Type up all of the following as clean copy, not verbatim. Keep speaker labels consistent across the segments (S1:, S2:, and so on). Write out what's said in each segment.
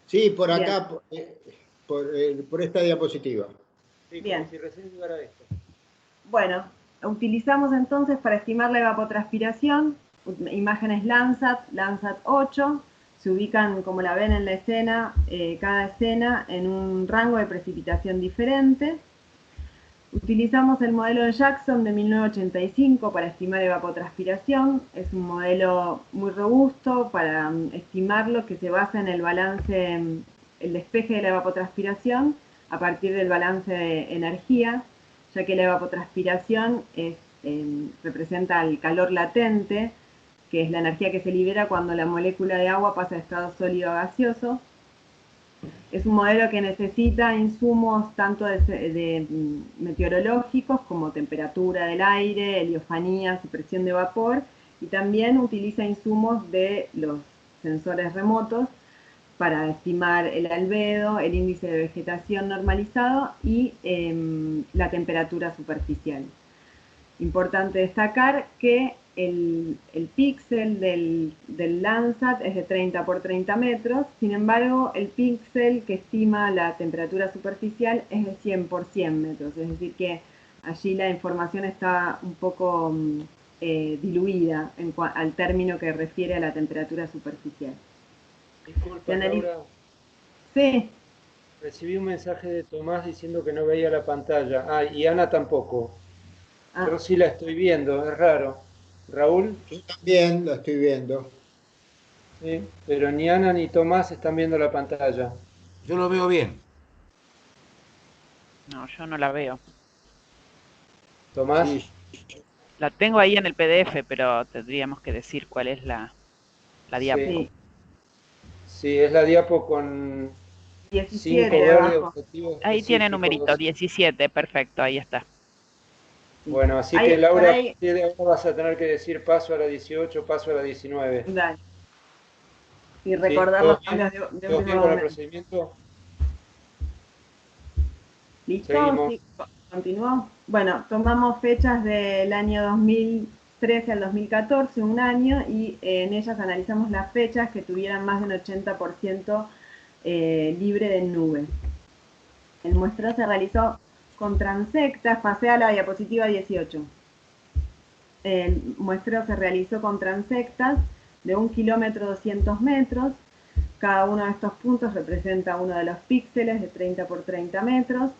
S1: Sí, por
S2: Bien.
S1: acá, por esta diapositiva.
S3: Sí,
S2: Bien.
S3: como si recién llegara esto.
S2: Bueno, utilizamos entonces para estimar la evapotranspiración imágenes Landsat, Landsat 8, se ubican, como la ven en la escena, cada escena en un rango de precipitación diferente. Utilizamos el modelo de Jackson de 1985 para estimar evapotranspiración. Es un modelo muy robusto para estimarlo, que se basa en el balance, el despeje de la evapotranspiración a partir del balance de energía, ya que la evapotranspiración representa el calor latente, que es la energía que se libera cuando la molécula de agua pasa de estado sólido a gaseoso. Es un modelo que necesita insumos tanto de meteorológicos como temperatura del aire, heliofanías y presión de vapor, y también utiliza insumos de los sensores remotos para estimar el albedo, el índice de vegetación normalizado y la temperatura superficial. Importante destacar que el píxel del Landsat es de 30 por 30 metros, sin embargo el píxel que estima la temperatura superficial es de 100 por 100 metros, es decir que allí la información está un poco diluida al término que refiere a la temperatura superficial.
S3: Disculpa, Laura.
S2: Sí.
S3: Recibí un mensaje de Tomás diciendo que no veía la pantalla. Ah, y Ana tampoco. Yo sí la estoy viendo, es raro. ¿Raúl?
S1: Yo también la estoy viendo.
S3: Sí, pero ni Ana ni Tomás están viendo la pantalla.
S4: Yo lo veo bien.
S5: No, yo no la veo.
S3: ¿Tomás?
S1: Sí.
S5: La tengo ahí en el PDF, pero tendríamos que decir cuál es la diapo.
S2: Sí.
S3: Sí, es la diapo con
S2: 17
S3: 5 verdes
S2: abajo.
S3: objetivos.
S5: Ahí tiene numerito, 17, perfecto, ahí está.
S3: Bueno, así que Laura, ahora vas a tener que decir paso a la 18, paso a la 19.
S2: Dale. Y recordar los cambios de
S3: último momento. ¿Con el procedimiento?
S2: ¿Listo?
S3: Seguimos.
S2: Sí, continuó. Bueno, tomamos fechas del año 2013 al 2014, un año, y en ellas analizamos las fechas que tuvieran más del 80% libre de nube. El muestreo se realizó con transectas, pasé a la diapositiva 18. El muestreo se realizó con transectas de 1 kilómetro 200 metros. Cada uno de estos puntos representa uno de los píxeles de 30 por 30 metros.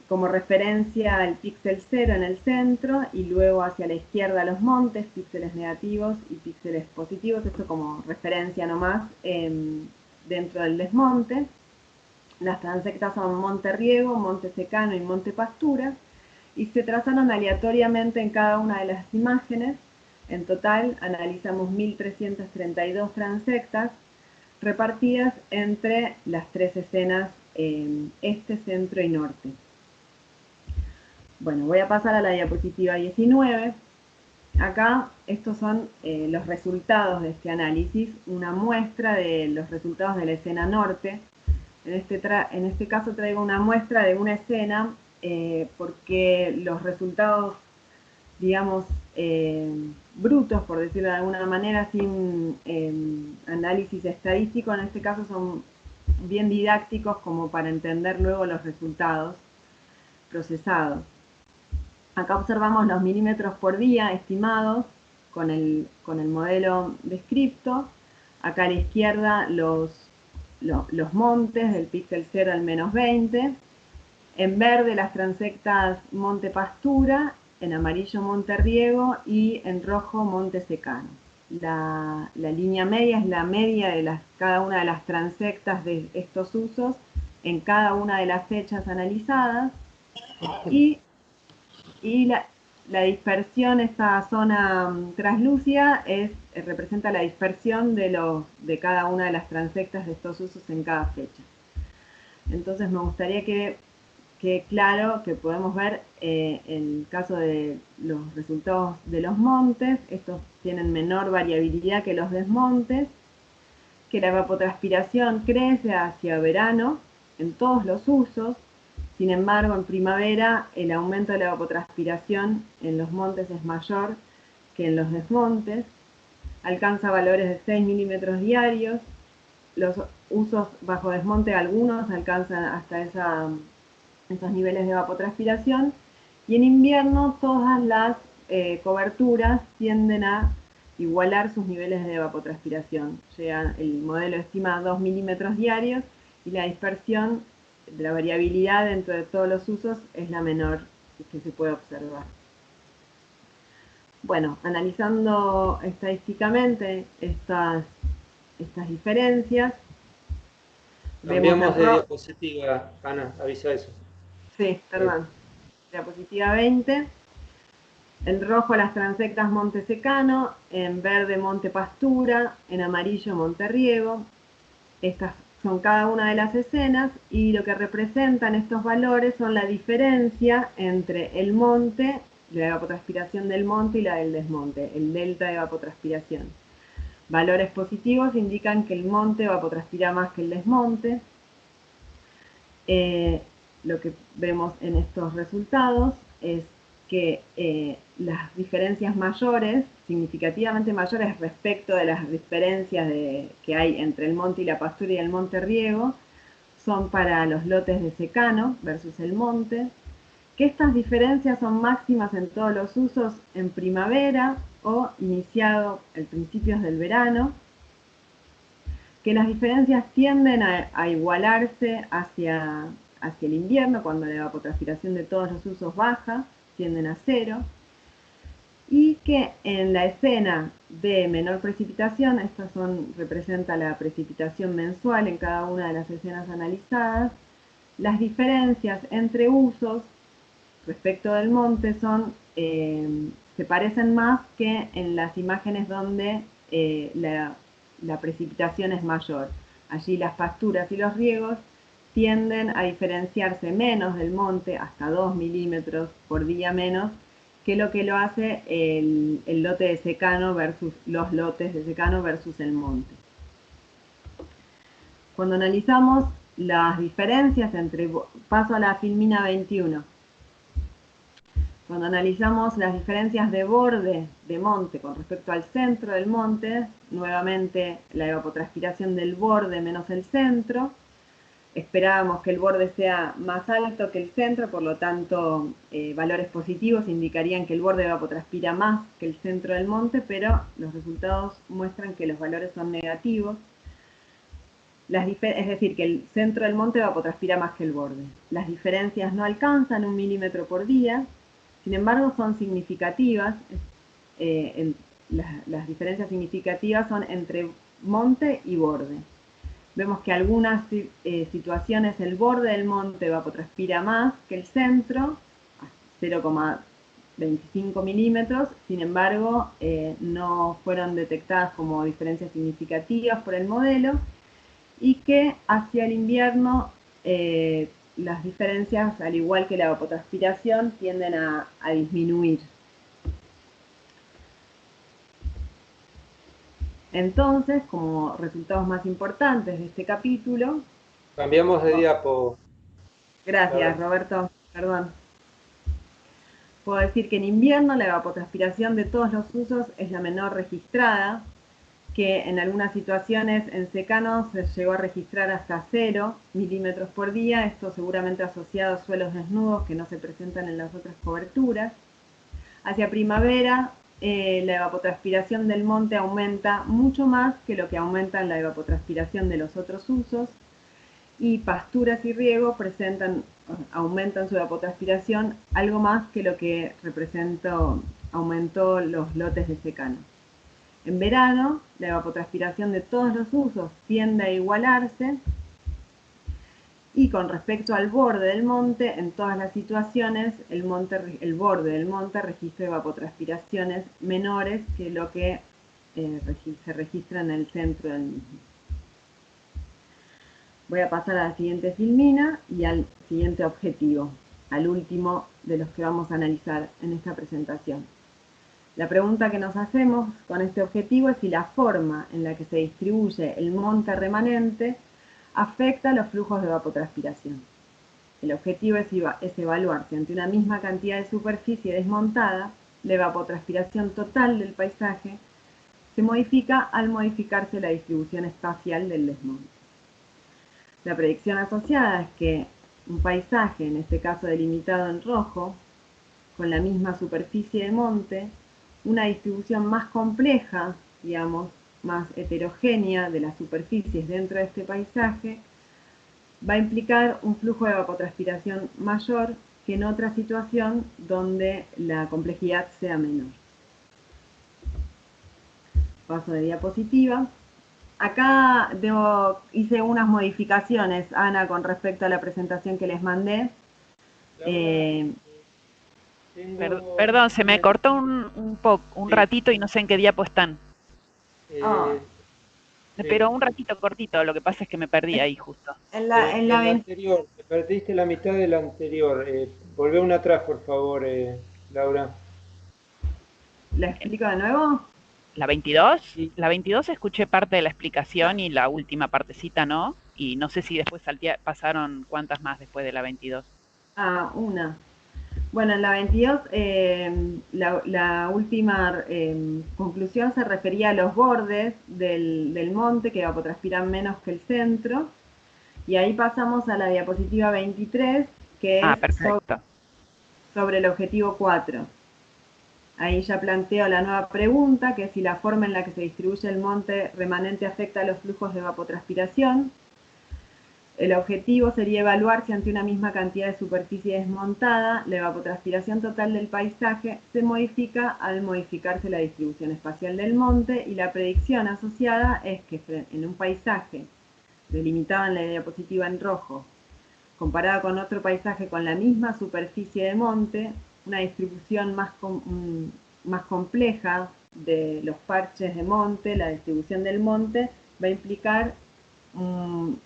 S2: Como referencia el píxel 0 en el centro y luego hacia la izquierda los montes, píxeles negativos y píxeles positivos, esto como referencia nomás dentro del desmonte. Las transectas son monte riego, monte secano y monte pastura, y se trazaron aleatoriamente en cada una de las imágenes. En total analizamos 1.332 transectas repartidas entre las tres escenas este, centro y norte. Bueno, voy a pasar a la diapositiva 19. Acá estos son los resultados de este análisis, una muestra de los resultados de la escena norte. En este caso traigo una muestra de una escena porque los resultados, digamos, brutos, por decirlo de alguna manera, sin análisis estadístico, en este caso son bien didácticos como para entender luego los resultados procesados. Acá observamos los milímetros por día estimados con el modelo descripto. Acá a la izquierda los montes del píxel 0 al menos 20. En verde las transectas monte pastura, en amarillo monte riego y en rojo monte secano. La línea media es la media de cada una de las transectas de estos usos en cada una de las fechas analizadas, y la dispersión, esta zona translúcida, representa la dispersión de cada una de las transectas de estos usos en cada fecha. Entonces me gustaría que quede claro que podemos ver en el caso de los resultados de los montes, estos tienen menor variabilidad que los desmontes, que la evapotranspiración crece hacia verano en todos los usos. Sin embargo, en primavera el aumento de la evapotranspiración en los montes es mayor que en los desmontes, alcanza valores de 6 milímetros diarios, los usos bajo desmonte, algunos alcanzan hasta esos niveles de evapotranspiración, y en invierno todas las coberturas tienden a igualar sus niveles de evapotranspiración. El modelo estima 2 milímetros diarios y la dispersión de la variabilidad dentro de todos los usos es la menor que se puede observar. Bueno, analizando estadísticamente estas diferencias.
S3: Cambiamos de diapositiva, Ana, avisa eso.
S2: Sí, perdón. Diapositiva 20. En rojo las transectas monte secano, en verde monte pastura, en amarillo monte riego. Estas son cada una de las escenas y lo que representan estos valores son la diferencia entre el monte, la evapotranspiración del monte y la del desmonte, el delta de evapotranspiración. Valores positivos indican que el monte evapotranspira más que el desmonte. Lo que vemos en estos resultados es que las diferencias mayores, significativamente mayores respecto de las diferencias que hay entre el monte y la pastura y el monte riego, son para los lotes de secano versus el monte, que estas diferencias son máximas en todos los usos en primavera o iniciado en principios del verano, que las diferencias tienden a igualarse hacia el invierno, cuando la evapotranspiración de todos los usos baja, tienden a cero, y que en la escena de menor precipitación, representa la precipitación mensual en cada una de las escenas analizadas, las diferencias entre usos respecto del monte se parecen más que en las imágenes donde la precipitación es mayor. Allí las pasturas y los riegos tienden a diferenciarse menos del monte, hasta 2 milímetros por día menos, que lo hace el lote de secano versus los lotes de secano versus el monte. Cuando analizamos las diferencias paso a la filmina 21. Cuando analizamos las diferencias de borde de monte con respecto al centro del monte, nuevamente la evapotranspiración del borde menos el centro. Esperábamos que el borde sea más alto que el centro, por lo tanto valores positivos indicarían que el borde evapotranspira más que el centro del monte, pero los resultados muestran que los valores son negativos. Es decir, que el centro del monte evapotranspira más que el borde. Las diferencias no alcanzan 1 milímetro por día, sin embargo son significativas. Las diferencias significativas son entre monte y borde. Vemos que algunas situaciones el borde del monte evapotranspira más que el centro, 0,25 milímetros, sin embargo no fueron detectadas como diferencias significativas por el modelo, y que hacia el invierno las diferencias, al igual que la evapotranspiración, tienden a disminuir. Entonces, como resultados más importantes de este capítulo...
S3: Cambiamos de diapo.
S2: Gracias, Roberto. Perdón. Puedo decir que en invierno la evapotranspiración de todos los usos es la menor registrada, que en algunas situaciones en secano se llegó a registrar hasta 0 milímetros por día, esto seguramente asociado a suelos desnudos que no se presentan en las otras coberturas. Hacia primavera, la evapotranspiración del monte aumenta mucho más que lo que aumenta la evapotranspiración de los otros usos, y pasturas y riego aumentan su evapotranspiración algo más que lo que aumentó los lotes de secano. En verano, la evapotranspiración de todos los usos tiende a igualarse, y con respecto al borde del monte, en todas las situaciones, el borde del monte registra evapotranspiraciones menores que lo que se registra en el centro del mismo. Voy a pasar a la siguiente filmina y al siguiente objetivo, al último de los que vamos a analizar en esta presentación. La pregunta que nos hacemos con este objetivo es si la forma en la que se distribuye el monte remanente afecta los flujos de evapotranspiración. El objetivo es evaluar si ante una misma cantidad de superficie desmontada, la evapotranspiración total del paisaje se modifica al modificarse la distribución espacial del desmonte. La predicción asociada es que un paisaje, en este caso delimitado en rojo, con la misma superficie de monte, una distribución más compleja, digamos, más heterogénea de las superficies dentro de este paisaje, va a implicar un flujo de evapotranspiración mayor que en otra situación donde la complejidad sea menor. Paso de diapositiva. Acá hice unas modificaciones, Ana, con respecto a la presentación que les mandé.
S5: Perdón, se me cortó un ratito y no sé en qué diapo están. Pero un ratito cortito, lo que pasa es que me perdí ahí justo.
S3: En la anterior, te perdiste la mitad de la anterior. Volvé una atrás, por favor, Laura.
S2: ¿La explico de nuevo?
S5: ¿La 22?
S3: Sí.
S5: La 22 escuché parte de la explicación y la última partecita no. Y no sé si después pasaron cuántas más después de la 22.
S2: Una. Bueno, en la 22, la última conclusión se refería a los bordes del monte que evapotranspiran menos que el centro. Y ahí pasamos a la diapositiva 23, que es sobre el objetivo 4. Ahí ya planteo la nueva pregunta, que es si la forma en la que se distribuye el monte remanente afecta a los flujos de evapotranspiración. El objetivo sería evaluar si ante una misma cantidad de superficie desmontada, la evapotranspiración total del paisaje se modifica al modificarse la distribución espacial del monte, y la predicción asociada es que en un paisaje delimitado en la diapositiva en rojo, comparado con otro paisaje con la misma superficie de monte, una distribución más compleja de los parches de monte, la distribución del monte, va a implicar un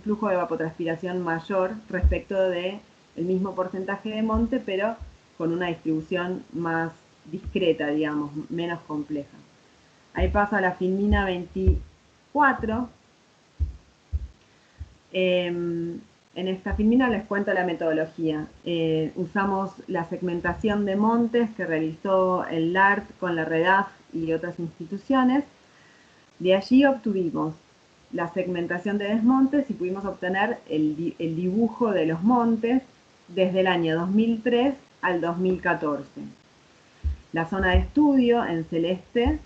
S2: flujo de evapotranspiración mayor respecto del mismo porcentaje de monte, pero con una distribución más discreta, digamos, menos compleja. Ahí pasa la filmina 24. En esta filmina les cuento la metodología. Usamos la segmentación de montes que realizó el LART con la REDAF y otras instituciones. De allí obtuvimos la segmentación de desmontes y pudimos obtener el dibujo de los montes desde el año 2003 al 2014. La zona de estudio en celeste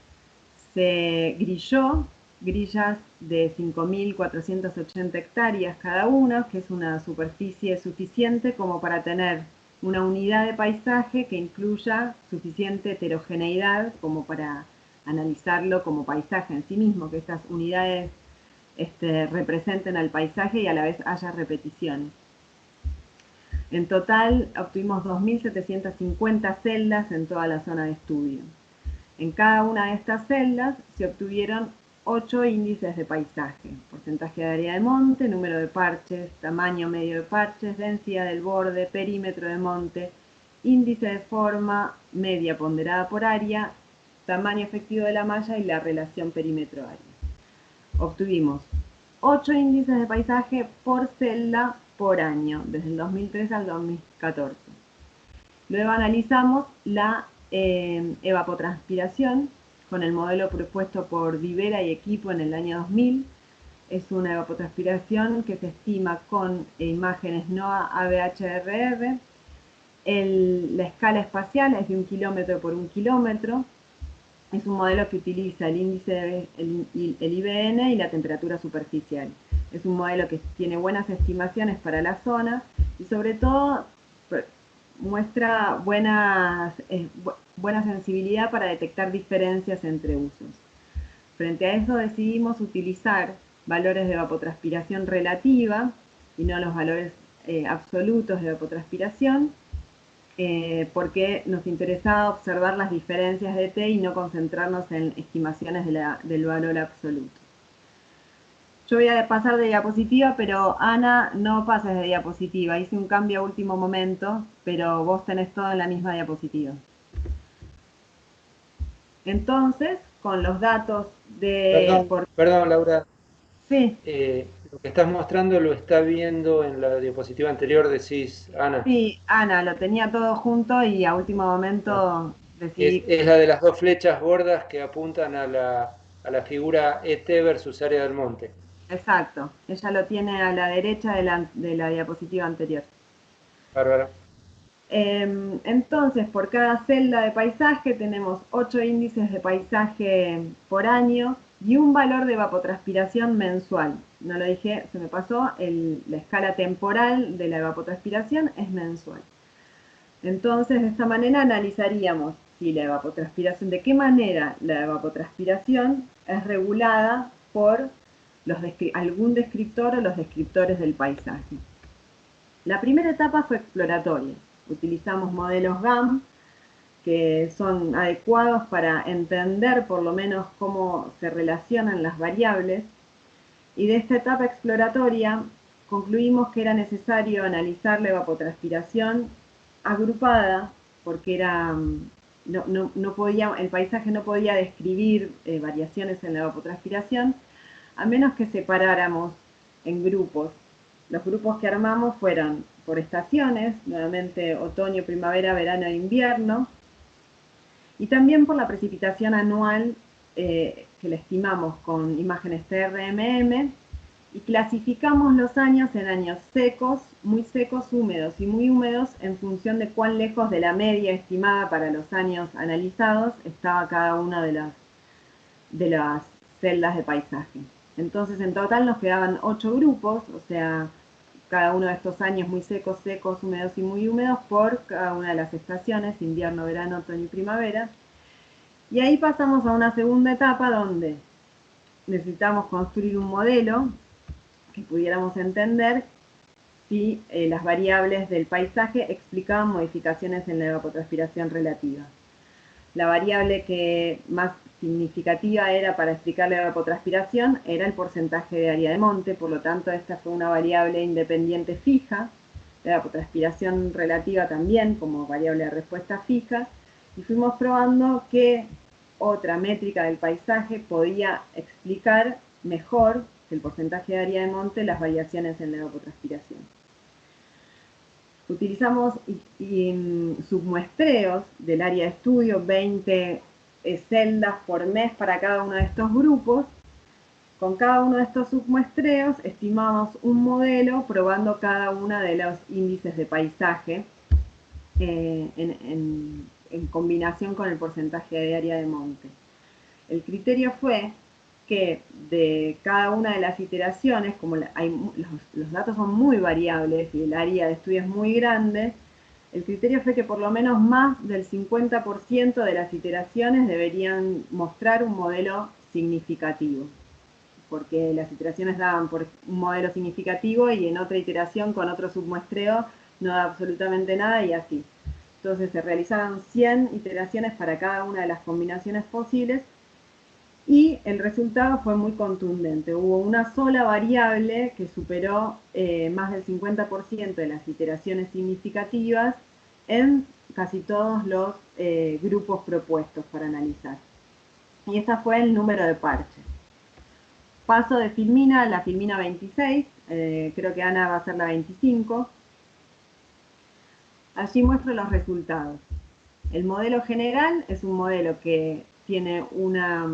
S2: se grilló, grillas de 5.480 hectáreas cada una, que es una superficie suficiente como para tener una unidad de paisaje que incluya suficiente heterogeneidad como para analizarlo como paisaje en sí mismo, que estas unidades representen al paisaje y a la vez haya repeticiones. En total obtuvimos 2.750 celdas en toda la zona de estudio. En cada una de estas celdas se obtuvieron 8 índices de paisaje: porcentaje de área de monte, número de parches, tamaño medio de parches, densidad del borde, perímetro de monte, índice de forma media ponderada por área, tamaño efectivo de la malla y la relación perímetro-área. Obtuvimos 8 índices de paisaje por celda por año, desde el 2003 al 2014. Luego analizamos la evapotranspiración con el modelo propuesto por Vivera y equipo en el año 2000. Es una evapotranspiración que se estima con imágenes NOAA ABHRR. La escala espacial es de 1 kilómetro por 1 kilómetro. Es un modelo que utiliza el índice, el IBN y la temperatura superficial. Es un modelo que tiene buenas estimaciones para la zona y sobre todo muestra buena sensibilidad para detectar diferencias entre usos. Frente a eso decidimos utilizar valores de evapotranspiración relativa y no los valores absolutos de evapotranspiración, porque nos interesaba observar las diferencias de T y no concentrarnos en estimaciones del valor absoluto. Yo voy a pasar de diapositiva, pero Ana, no pases de diapositiva. Hice un cambio a último momento, pero vos tenés todo en la misma diapositiva. Entonces, con los datos de...
S3: Perdón, Laura.
S2: Sí.
S3: Lo que estás mostrando lo está viendo en la diapositiva anterior, decís, Ana.
S2: Sí, Ana, lo tenía todo junto y a último momento
S3: Es la de las dos flechas gordas que apuntan a la figura ET versus área del monte.
S2: Exacto, ella lo tiene a la derecha de la diapositiva anterior.
S3: Bárbaro.
S2: Entonces, por cada celda de paisaje tenemos 8 índices de paisaje por año y un valor de evapotranspiración mensual. No lo dije, se me pasó, la escala temporal de la evapotranspiración es mensual. Entonces, de esta manera analizaríamos si la evapotranspiración, de qué manera la evapotranspiración es regulada por algún descriptor o los descriptores del paisaje. La primera etapa fue exploratoria. Utilizamos modelos GAM que son adecuados para entender por lo menos cómo se relacionan las variables, y de esta etapa exploratoria concluimos que era necesario analizar la evapotranspiración agrupada porque el paisaje no podía describir variaciones en la evapotranspiración a menos que separáramos en grupos. Los grupos que armamos fueron por estaciones, nuevamente otoño, primavera, verano e invierno, y también por la precipitación anual que la estimamos con imágenes TRMM, y clasificamos los años en años secos, muy secos, húmedos y muy húmedos en función de cuán lejos de la media estimada para los años analizados estaba cada una de las celdas de paisaje. Entonces en total nos quedaban 8 grupos, o sea, cada uno de estos años muy secos, secos, húmedos y muy húmedos por cada una de las estaciones, invierno, verano, otoño y primavera. Y ahí pasamos a una segunda etapa donde necesitamos construir un modelo que pudiéramos entender si las variables del paisaje explicaban modificaciones en la evapotranspiración relativa. La variable que más significativa era para explicar la evapotranspiración era el porcentaje de área de monte, por lo tanto esta fue una variable independiente fija, la evapotranspiración relativa también como variable de respuesta fija, y fuimos probando que otra métrica del paisaje podía explicar mejor que el porcentaje de área de monte las variaciones en la evapotranspiración. Utilizamos submuestreos del área de estudio, 20 celdas por mes para cada uno de estos grupos. Con cada uno de estos submuestreos estimamos un modelo probando cada uno de los índices de paisaje en combinación con el porcentaje de área de monte. El criterio fue que de cada una de las iteraciones, como los datos son muy variables y el área de estudio es muy grande, el criterio fue que por lo menos más del 50% de las iteraciones deberían mostrar un modelo significativo, porque las iteraciones daban por un modelo significativo y en otra iteración con otro submuestreo no da absolutamente nada y así. Entonces se realizaron 100 iteraciones para cada una de las combinaciones posibles y el resultado fue muy contundente. Hubo una sola variable que superó más del 50% de las iteraciones significativas en casi todos los grupos propuestos para analizar. Y esta fue el número de parches. Paso de Filmina a la Filmina 26, creo que Ana va a ser la 25. Allí muestro los resultados. El modelo general es un modelo que tiene una...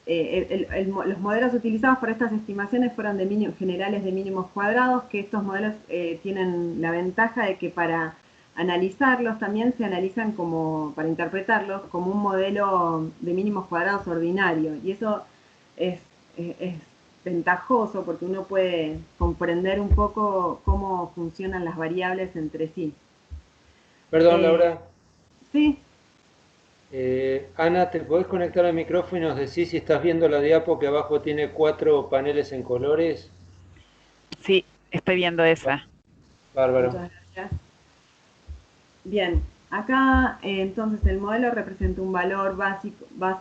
S2: los modelos utilizados para estas estimaciones fueron generales de mínimos cuadrados, que estos modelos tienen la ventaja de que para analizarlos también se analizan para interpretarlos como un modelo de mínimos cuadrados ordinario, y eso es ventajoso porque uno puede comprender un poco cómo funcionan las variables entre sí.
S3: Perdón, Laura.
S2: Sí.
S3: Ana, ¿te podés conectar al micrófono y nos decís si estás viendo la diapo que abajo tiene 4 paneles en colores?
S5: Sí, estoy viendo esa.
S3: Bárbaro.
S2: Muchas gracias. Bien, acá entonces el modelo representa un valor base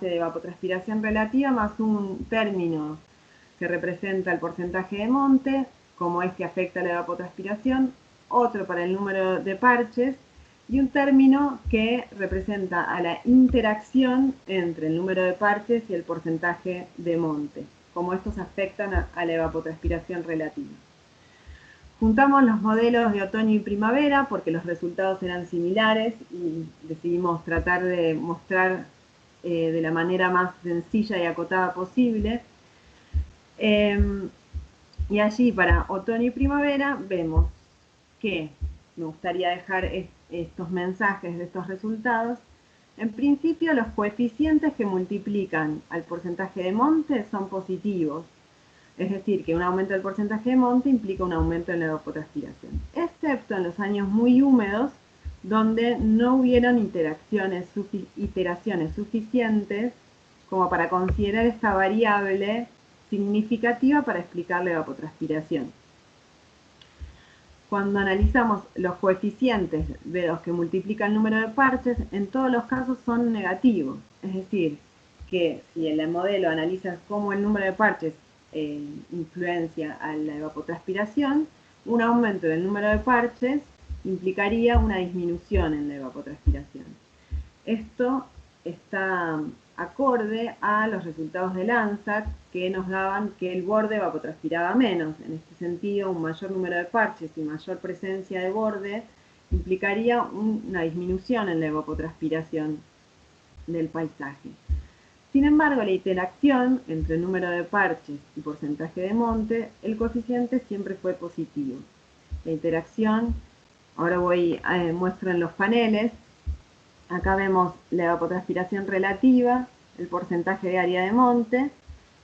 S2: de evapotranspiración relativa más un término que representa el porcentaje de monte, como este afecta la evapotranspiración, otro para el número de parches, y un término que representa a la interacción entre el número de parches y el porcentaje de monte, como estos afectan a la evapotranspiración relativa. Juntamos los modelos de otoño y primavera porque los resultados eran similares y decidimos tratar de mostrar de la manera más sencilla y acotada posible. Y allí para otoño y primavera vemos que me gustaría dejar estos mensajes de estos resultados. En principio, los coeficientes que multiplican al porcentaje de monte son positivos. Es decir, que un aumento del porcentaje de monte implica un aumento en la evapotranspiración, excepto en los años muy húmedos, donde no hubieron iteraciones suficientes como para considerar esta variable significativa para explicar la evapotranspiración. Cuando analizamos los coeficientes B2 que multiplican el número de parches, en todos los casos son negativos. Es decir, que si el modelo analiza cómo el número de parches influencia a la evapotranspiración, un aumento del número de parches implicaría una disminución en la evapotranspiración. Esto está acorde a los resultados de Landsat que nos daban que el borde evapotranspiraba menos. En este sentido, un mayor número de parches y mayor presencia de borde implicaría una disminución en la evapotranspiración del paisaje. Sin embargo, la interacción entre el número de parches y porcentaje de monte, el coeficiente siempre fue positivo. La interacción, ahora muestro en los paneles. Acá vemos la evapotranspiración relativa, el porcentaje de área de monte.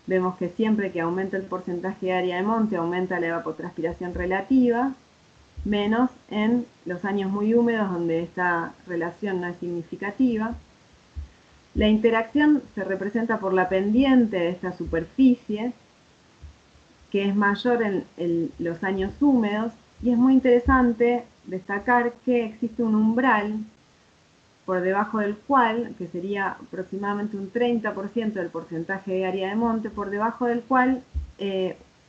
S2: Vemos que siempre que aumenta el porcentaje de área de monte, aumenta la evapotranspiración relativa, menos en los años muy húmedos donde esta relación no es significativa. La interacción se representa por la pendiente de esta superficie, que es mayor en los años húmedos, y es muy interesante destacar que existe un umbral por debajo del cual, que sería aproximadamente un 30% del porcentaje de área de monte, por debajo del cual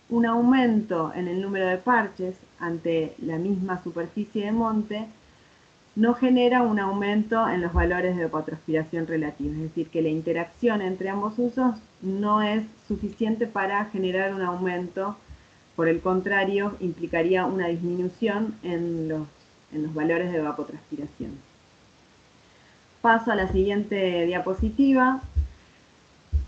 S2: un aumento en el número de parches ante la misma superficie de monte no genera un aumento en los valores de evapotranspiración relativa. Es decir, que la interacción entre ambos usos no es suficiente para generar un aumento, por el contrario, implicaría una disminución en los valores de evapotranspiración. Paso a la siguiente diapositiva.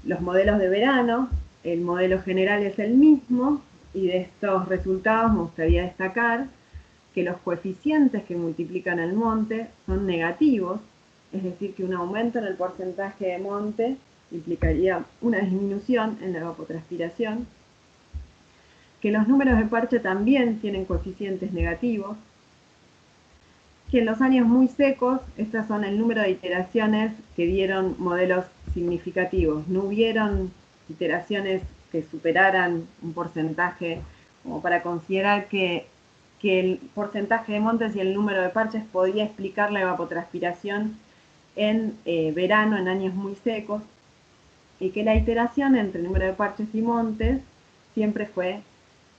S2: Los modelos de verano. El modelo general es el mismo y de estos resultados me gustaría destacar que los coeficientes que multiplican el monte son negativos, es decir, que un aumento en el porcentaje de monte implicaría una disminución en la evapotranspiración, que los números de parche también tienen coeficientes negativos, que en los años muy secos, estas son el número de iteraciones que dieron modelos significativos. No hubieron iteraciones que superaran un porcentaje como para considerar que el porcentaje de montes y el número de parches podía explicar la evapotranspiración en verano, en años muy secos, y que la iteración entre el número de parches y montes siempre fue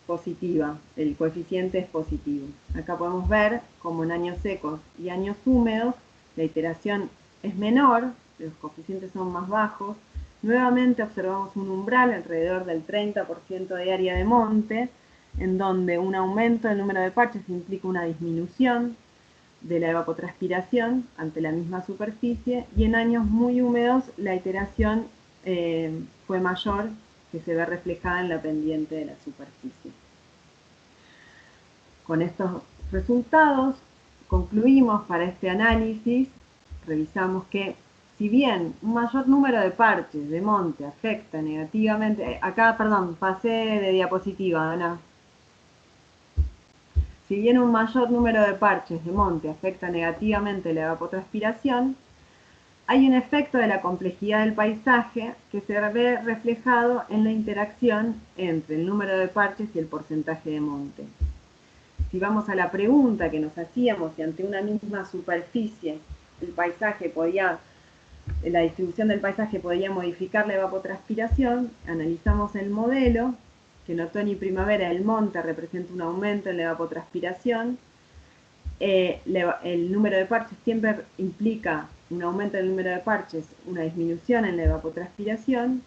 S2: positiva, el coeficiente es positivo. Acá podemos ver como en años secos y años húmedos la iteración es menor, los coeficientes son más bajos. Nuevamente observamos un umbral alrededor del 30% de área de monte, en donde un aumento del número de parches implica una disminución de la evapotranspiración ante la misma superficie, y en años muy húmedos la iteración fue mayor, que se ve reflejada en la pendiente de la superficie. Con estos resultados concluimos para este análisis, revisamos que si bien un mayor número de parches de monte afecta negativamente, pasé de diapositiva, Ana. Si bien un mayor número de parches de monte afecta negativamente la evapotranspiración, hay un efecto de la complejidad del paisaje que se ve reflejado en la interacción entre el número de parches y el porcentaje de monte. Si vamos a la pregunta que nos hacíamos si ante una misma superficie la distribución del paisaje podía modificar la evapotranspiración, analizamos el modelo, que en otoño y primavera el monte representa un aumento en la evapotranspiración. El número de parches siempre implica un aumento del número de parches, una disminución en la evapotranspiración.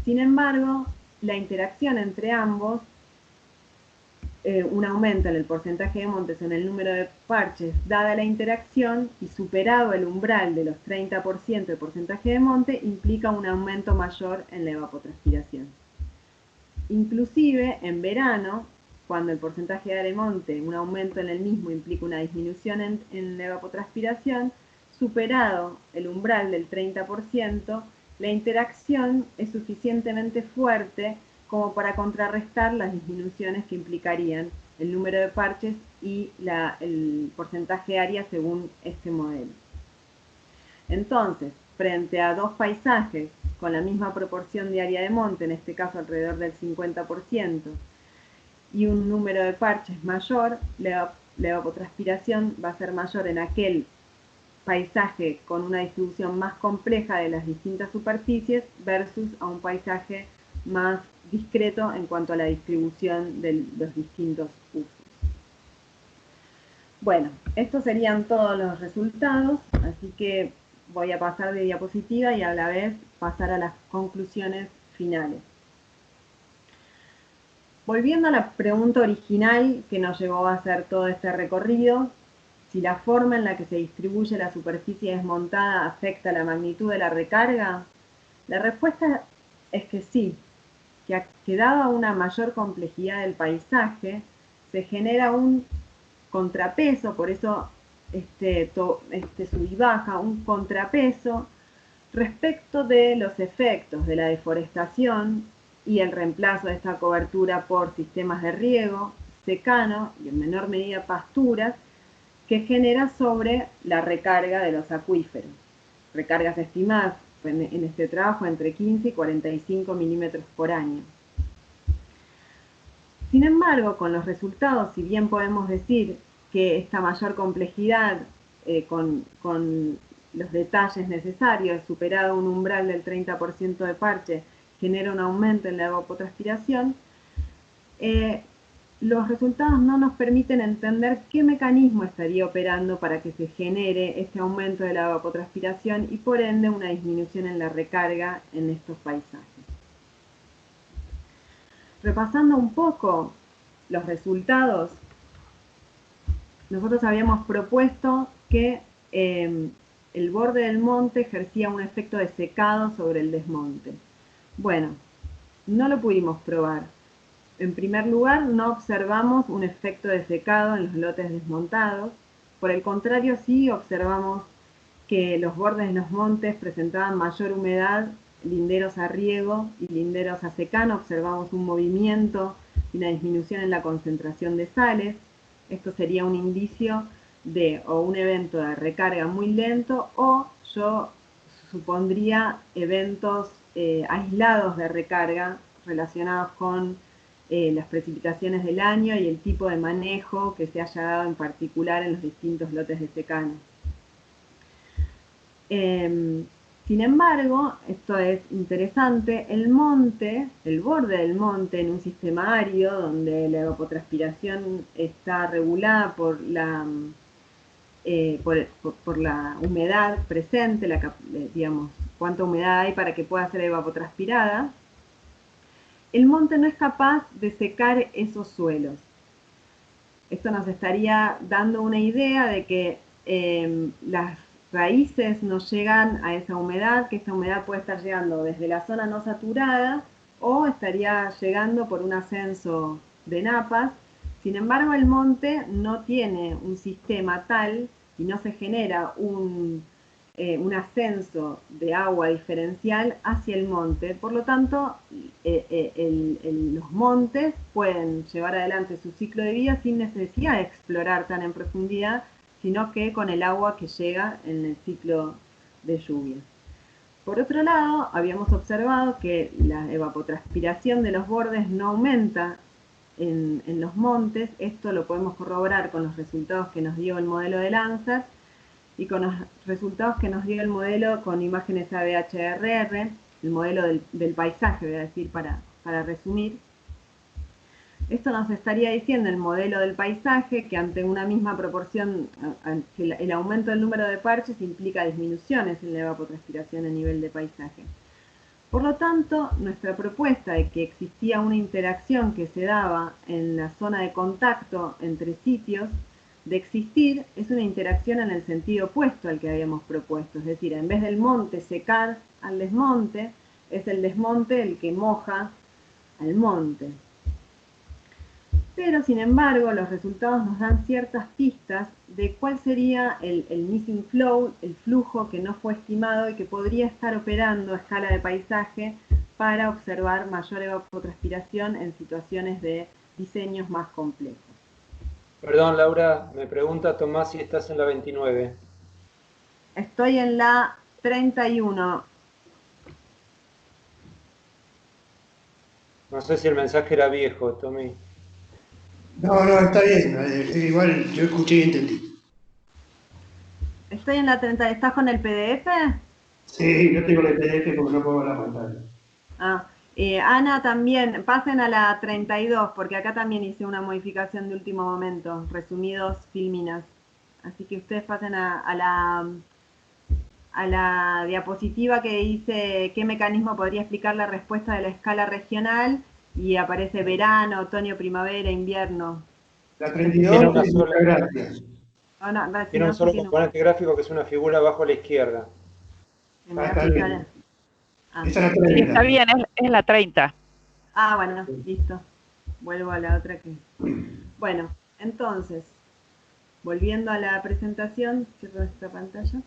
S2: Sin embargo, la interacción entre ambos un aumento en el porcentaje de montes o en el número de parches dada la interacción y superado el umbral de los 30% de porcentaje de monte implica un aumento mayor en la evapotranspiración. Inclusive en verano, cuando el porcentaje de monte, un aumento en el mismo implica una disminución en la evapotranspiración, superado el umbral del 30%, la interacción es suficientemente fuerte como para contrarrestar las disminuciones que implicarían el número de parches y el porcentaje de área según este modelo. Entonces, frente a dos paisajes con la misma proporción de área de monte, en este caso alrededor del 50%, y un número de parches mayor, la evapotranspiración va a ser mayor en aquel paisaje con una distribución más compleja de las distintas superficies versus a un paisaje más discreto en cuanto a la distribución de los distintos usos. Bueno, estos serían todos los resultados, así que voy a pasar de diapositiva y a la vez pasar a las conclusiones finales. Volviendo a la pregunta original que nos llevó a hacer todo este recorrido, si la forma en la que se distribuye la superficie desmontada afecta la magnitud de la recarga, la respuesta es que sí, que dada una mayor complejidad del paisaje, se genera un contrapeso, por eso sub y baja, un contrapeso respecto de los efectos de la deforestación y el reemplazo de esta cobertura por sistemas de riego, secano y en menor medida pasturas, que genera sobre la recarga de los acuíferos. Recargas estimadas en este trabajo entre 15 y 45 milímetros por año. Sin embargo, con los resultados, si bien podemos decir que esta mayor complejidad con los detalles necesarios, superado un umbral del 30% de parche, genera un aumento en la evapotranspiración, los resultados no nos permiten entender qué mecanismo estaría operando para que se genere este aumento de la evapotranspiración y por ende una disminución en la recarga en estos paisajes. Repasando un poco los resultados, nosotros habíamos propuesto que el borde del monte ejercía un efecto de secado sobre el desmonte. Bueno, no lo pudimos probar. En primer lugar, no observamos un efecto de secado en los lotes desmontados. Por el contrario, sí observamos que los bordes de los montes presentaban mayor humedad, linderos a riego y linderos a secano. Observamos un movimiento y una disminución en la concentración de sales. Esto sería un indicio de o un evento de recarga muy lento o yo supondría eventos aislados de recarga relacionados con las precipitaciones del año y el tipo de manejo que se haya dado en particular en los distintos lotes de secano. Sin embargo, esto es interesante, el borde del monte en un sistema árido donde la evapotranspiración está regulada por la humedad presente, digamos, cuánta humedad hay para que pueda ser evapotranspirada, el monte no es capaz de secar esos suelos. Esto nos estaría dando una idea de que las raíces no llegan a esa humedad, que esta humedad puede estar llegando desde la zona no saturada o estaría llegando por un ascenso de napas. Sin embargo, el monte no tiene un sistema tal y no se genera un ascenso de agua diferencial hacia el monte. Por lo tanto, los montes pueden llevar adelante su ciclo de vida sin necesidad de explorar tan en profundidad, sino que con el agua que llega en el ciclo de lluvia. Por otro lado, habíamos observado que la evapotranspiración de los bordes no aumenta en los montes. Esto lo podemos corroborar con los resultados que nos dio el modelo de Landsat y con los resultados que nos dio el modelo con imágenes ABHRR, el modelo del paisaje, voy a decir para resumir. Esto nos estaría diciendo el modelo del paisaje que ante una misma proporción, el aumento del número de parches implica disminuciones en la evapotranspiración a nivel de paisaje. Por lo tanto, nuestra propuesta de que existía una interacción que se daba en la zona de contacto entre sitios, de existir, es una interacción en el sentido opuesto al que habíamos propuesto. Es decir, en vez del monte secar al desmonte, es el desmonte el que moja al monte. Pero, sin embargo, los resultados nos dan ciertas pistas de cuál sería el missing flow, el flujo que no fue estimado y que podría estar operando a escala de paisaje para observar mayor evapotranspiración en situaciones de diseños más complejos.
S3: Perdón, Laura, me pregunta Tomás si estás en la 29.
S2: Estoy en la 31.
S3: No sé si el mensaje era viejo, Tommy.
S4: No, está bien. Igual yo escuché y entendí.
S2: Estoy en la 30. ¿Estás con el PDF?
S4: Sí, yo tengo el PDF porque no puedo ver la pantalla.
S2: Ana también, pasen a la 32, porque acá también hice una modificación de último momento, resumidos filminas. Así que ustedes pasen a la diapositiva que dice qué mecanismo podría explicar la respuesta de la escala regional, y aparece verano, otoño, primavera, invierno.
S4: La 32
S3: Tiene
S4: es muchas gracias.
S3: Tiene un solo componente gráfico que es una figura abajo a la izquierda.
S4: Está bien. Esa es la
S5: Sí,
S4: 30.
S5: está bien, es la 30.
S2: Bueno, listo. Vuelvo a la otra que... Bueno, entonces, volviendo a la presentación, cierro esta pantalla.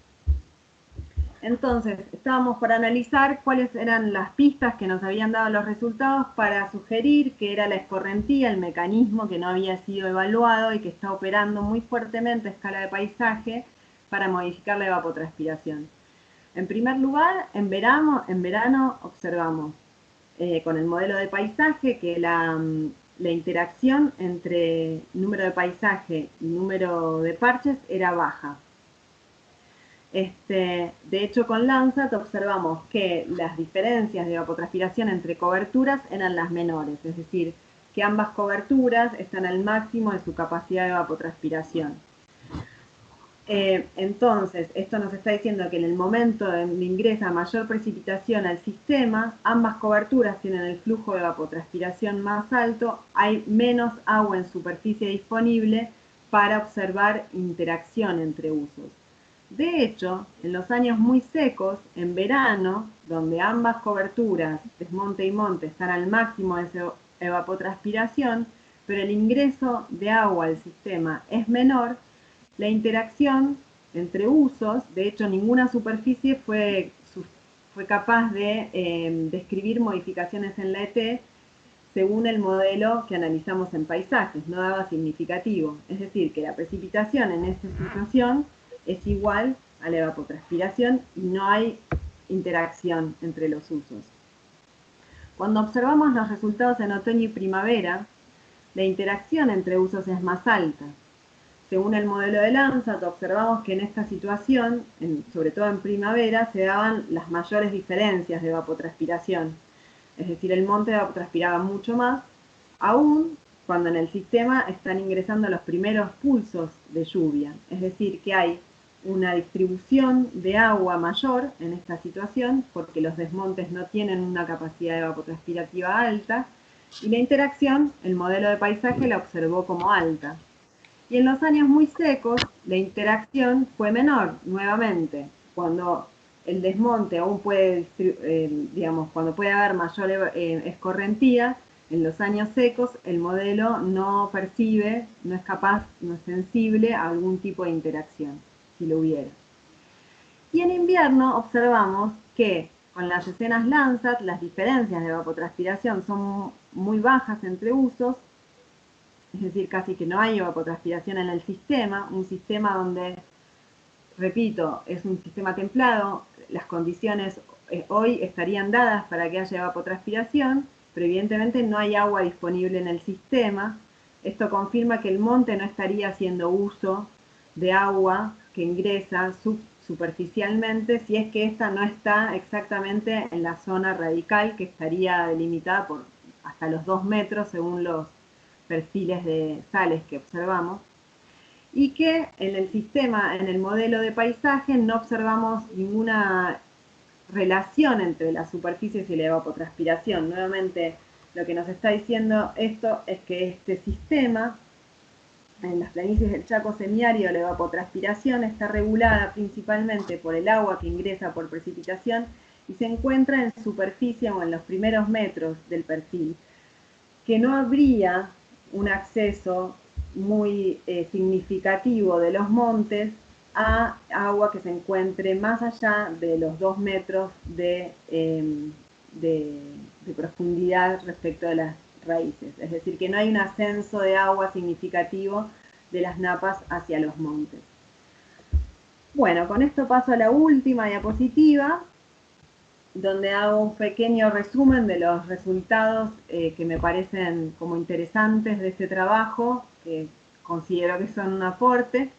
S2: Entonces, estábamos por analizar cuáles eran las pistas que nos habían dado los resultados para sugerir que era la escorrentía, el mecanismo que no había sido evaluado y que está operando muy fuertemente a escala de paisaje para modificar la evapotranspiración. En primer lugar, en verano observamos con el modelo de paisaje que la interacción entre número de paisaje y número de parches era baja. De hecho, con Landsat observamos que las diferencias de evapotranspiración entre coberturas eran las menores, es decir, que ambas coberturas están al máximo de su capacidad de evapotranspiración. Entonces, esto nos está diciendo que en el momento de ingresa mayor precipitación al sistema, ambas coberturas tienen el flujo de evapotranspiración más alto, hay menos agua en superficie disponible para observar interacción entre usos. De hecho, en los años muy secos, en verano, donde ambas coberturas, desmonte y monte, están al máximo de su evapotranspiración, pero el ingreso de agua al sistema es menor, la interacción entre usos, de hecho ninguna superficie fue capaz de describir modificaciones en la ET según el modelo que analizamos en paisajes, no daba significativo. Es decir, que la precipitación en esta situación es igual a la evapotranspiración y no hay interacción entre los usos. Cuando observamos los resultados en otoño y primavera, la interacción entre usos es más alta. Según el modelo de Landsat, observamos que en esta situación, sobre todo en primavera, se daban las mayores diferencias de evapotranspiración. Es decir, el monte evapotranspiraba mucho más, aún cuando en el sistema están ingresando los primeros pulsos de lluvia. Es decir, que hay una distribución de agua mayor en esta situación, porque los desmontes no tienen una capacidad evapotranspirativa alta, y la interacción, el modelo de paisaje la observó como alta. Y en los años muy secos, la interacción fue menor, nuevamente, cuando el desmonte aún puede, cuando puede haber mayor escorrentía, en los años secos el modelo no percibe, no es capaz, no es sensible a algún tipo de interacción, si lo hubiera. Y en invierno observamos que con las escenas Landsat las diferencias de evapotranspiración son muy bajas entre usos, es decir, casi que no hay evapotranspiración en el sistema, un sistema donde, repito, es un sistema templado, las condiciones hoy estarían dadas para que haya evapotranspiración, pero evidentemente no hay agua disponible en el sistema. Esto confirma que el monte no estaría haciendo uso de agua que ingresa superficialmente si es que esta no está exactamente en la zona radical que estaría delimitada por hasta los 2 metros según los perfiles de sales que observamos, y que en el sistema, en el modelo de paisaje, no observamos ninguna relación entre las superficies y la evapotranspiración. Nuevamente, lo que nos está diciendo esto es que este sistema, en las planicies del Chaco semiárido, la evapotranspiración está regulada principalmente por el agua que ingresa por precipitación y se encuentra en superficie o en los primeros metros del perfil, que no habría un acceso muy significativo de los montes a agua que se encuentre más allá de los 2 metros de profundidad respecto de las raíces. Es decir, que no hay un ascenso de agua significativo de las napas hacia los montes. Bueno, con esto paso a la última diapositiva, donde hago un pequeño resumen de los resultados que me parecen como interesantes de este trabajo, que considero que son un aporte.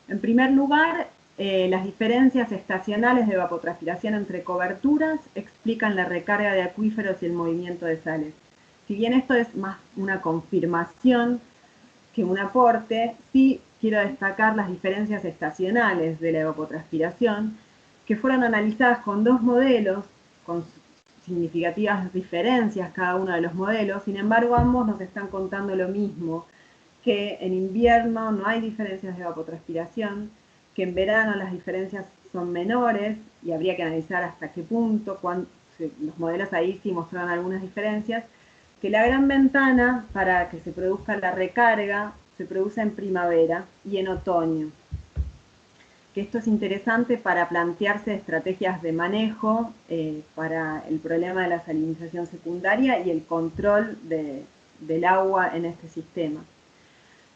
S2: En primer lugar, las diferencias estacionales de evapotranspiración entre coberturas explican la recarga de acuíferos y el movimiento de sales. Si bien esto es más una confirmación que un aporte, sí quiero destacar las diferencias estacionales de la evapotranspiración, que fueron analizadas con 2 modelos, con significativas diferencias cada uno de los modelos. Sin embargo, ambos nos están contando lo mismo, que en invierno no hay diferencias de evapotranspiración, que en verano las diferencias son menores y habría que analizar hasta qué punto, los modelos ahí sí mostraron algunas diferencias, que la gran ventana para que se produzca la recarga se produce en primavera y en otoño. Que esto es interesante para plantearse estrategias de manejo para el problema de la salinización secundaria y el control del agua en este sistema.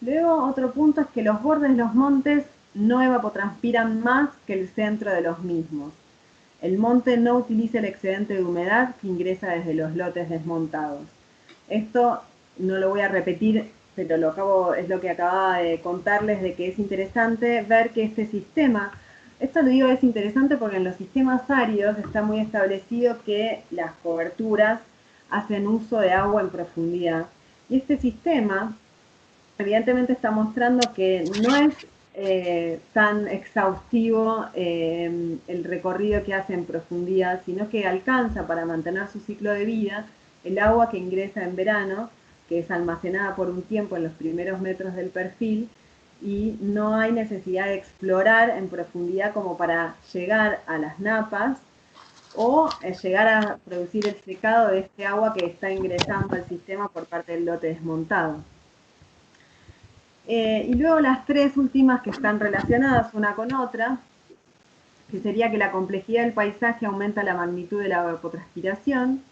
S2: Luego, otro punto es que los bordes de los montes no evapotranspiran más que el centro de los mismos. El monte no utiliza el excedente de humedad que ingresa desde los lotes desmontados. Esto no lo voy a repetir, pero es lo que acababa de contarles, de que es interesante ver que este sistema, esto lo digo es interesante porque en los sistemas áridos está muy establecido que las coberturas hacen uso de agua en profundidad. Y este sistema evidentemente está mostrando que no es tan exhaustivo el recorrido que hace en profundidad, sino que alcanza para mantener su ciclo de vida el agua que ingresa en verano, que es almacenada por un tiempo en los primeros metros del perfil, y no hay necesidad de explorar en profundidad como para llegar a las napas o llegar a producir el secado de este agua que está ingresando al sistema por parte del lote desmontado. Y luego las 3 últimas que están relacionadas una con otra, que sería que la complejidad del paisaje aumenta la magnitud de la evapotranspiración,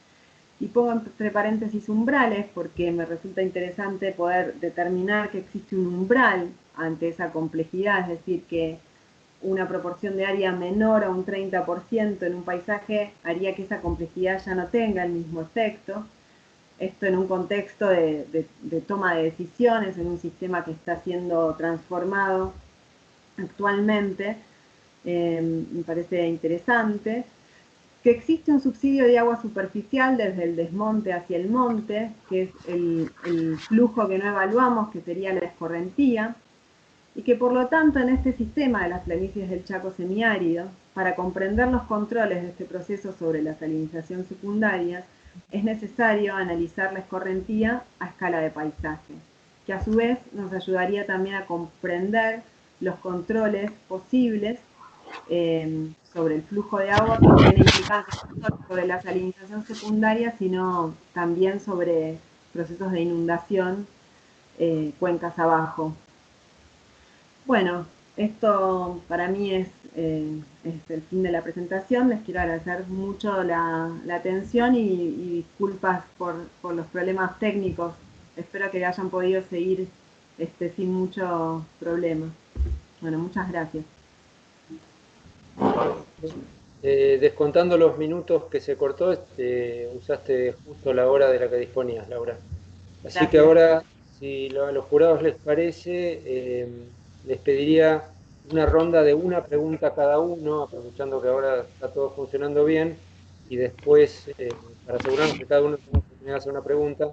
S2: y pongo entre paréntesis umbrales porque me resulta interesante poder determinar que existe un umbral ante esa complejidad, es decir, que una proporción de área menor a un 30% en un paisaje haría que esa complejidad ya no tenga el mismo efecto. Esto en un contexto de toma de decisiones, en un sistema que está siendo transformado actualmente, me parece interesante. Que existe un subsidio de agua superficial desde el desmonte hacia el monte, que es el flujo que no evaluamos, que sería la escorrentía, y que por lo tanto en este sistema de las planicies del Chaco semiárido, para comprender los controles de este proceso sobre la salinización secundaria, es necesario analizar la escorrentía a escala de paisaje, que a su vez nos ayudaría también a comprender los controles posibles sobre el flujo de agua, que tiene implicancias no solo sobre la salinización secundaria, sino también sobre procesos de inundación cuencas abajo. Bueno, esto para mí es el fin de la presentación. Les quiero agradecer mucho la atención y disculpas por los problemas técnicos. Espero que hayan podido seguir sin mucho problema. Bueno, muchas gracias.
S3: Descontando los minutos que se cortó, usaste justo la hora de la que disponías, Laura. Así
S2: Gracias.
S3: que ahora, si a los jurados les parece, les pediría una ronda de una pregunta cada uno, aprovechando que ahora está todo funcionando bien, y después, para asegurarnos que cada uno tenga la oportunidad de hacer una pregunta,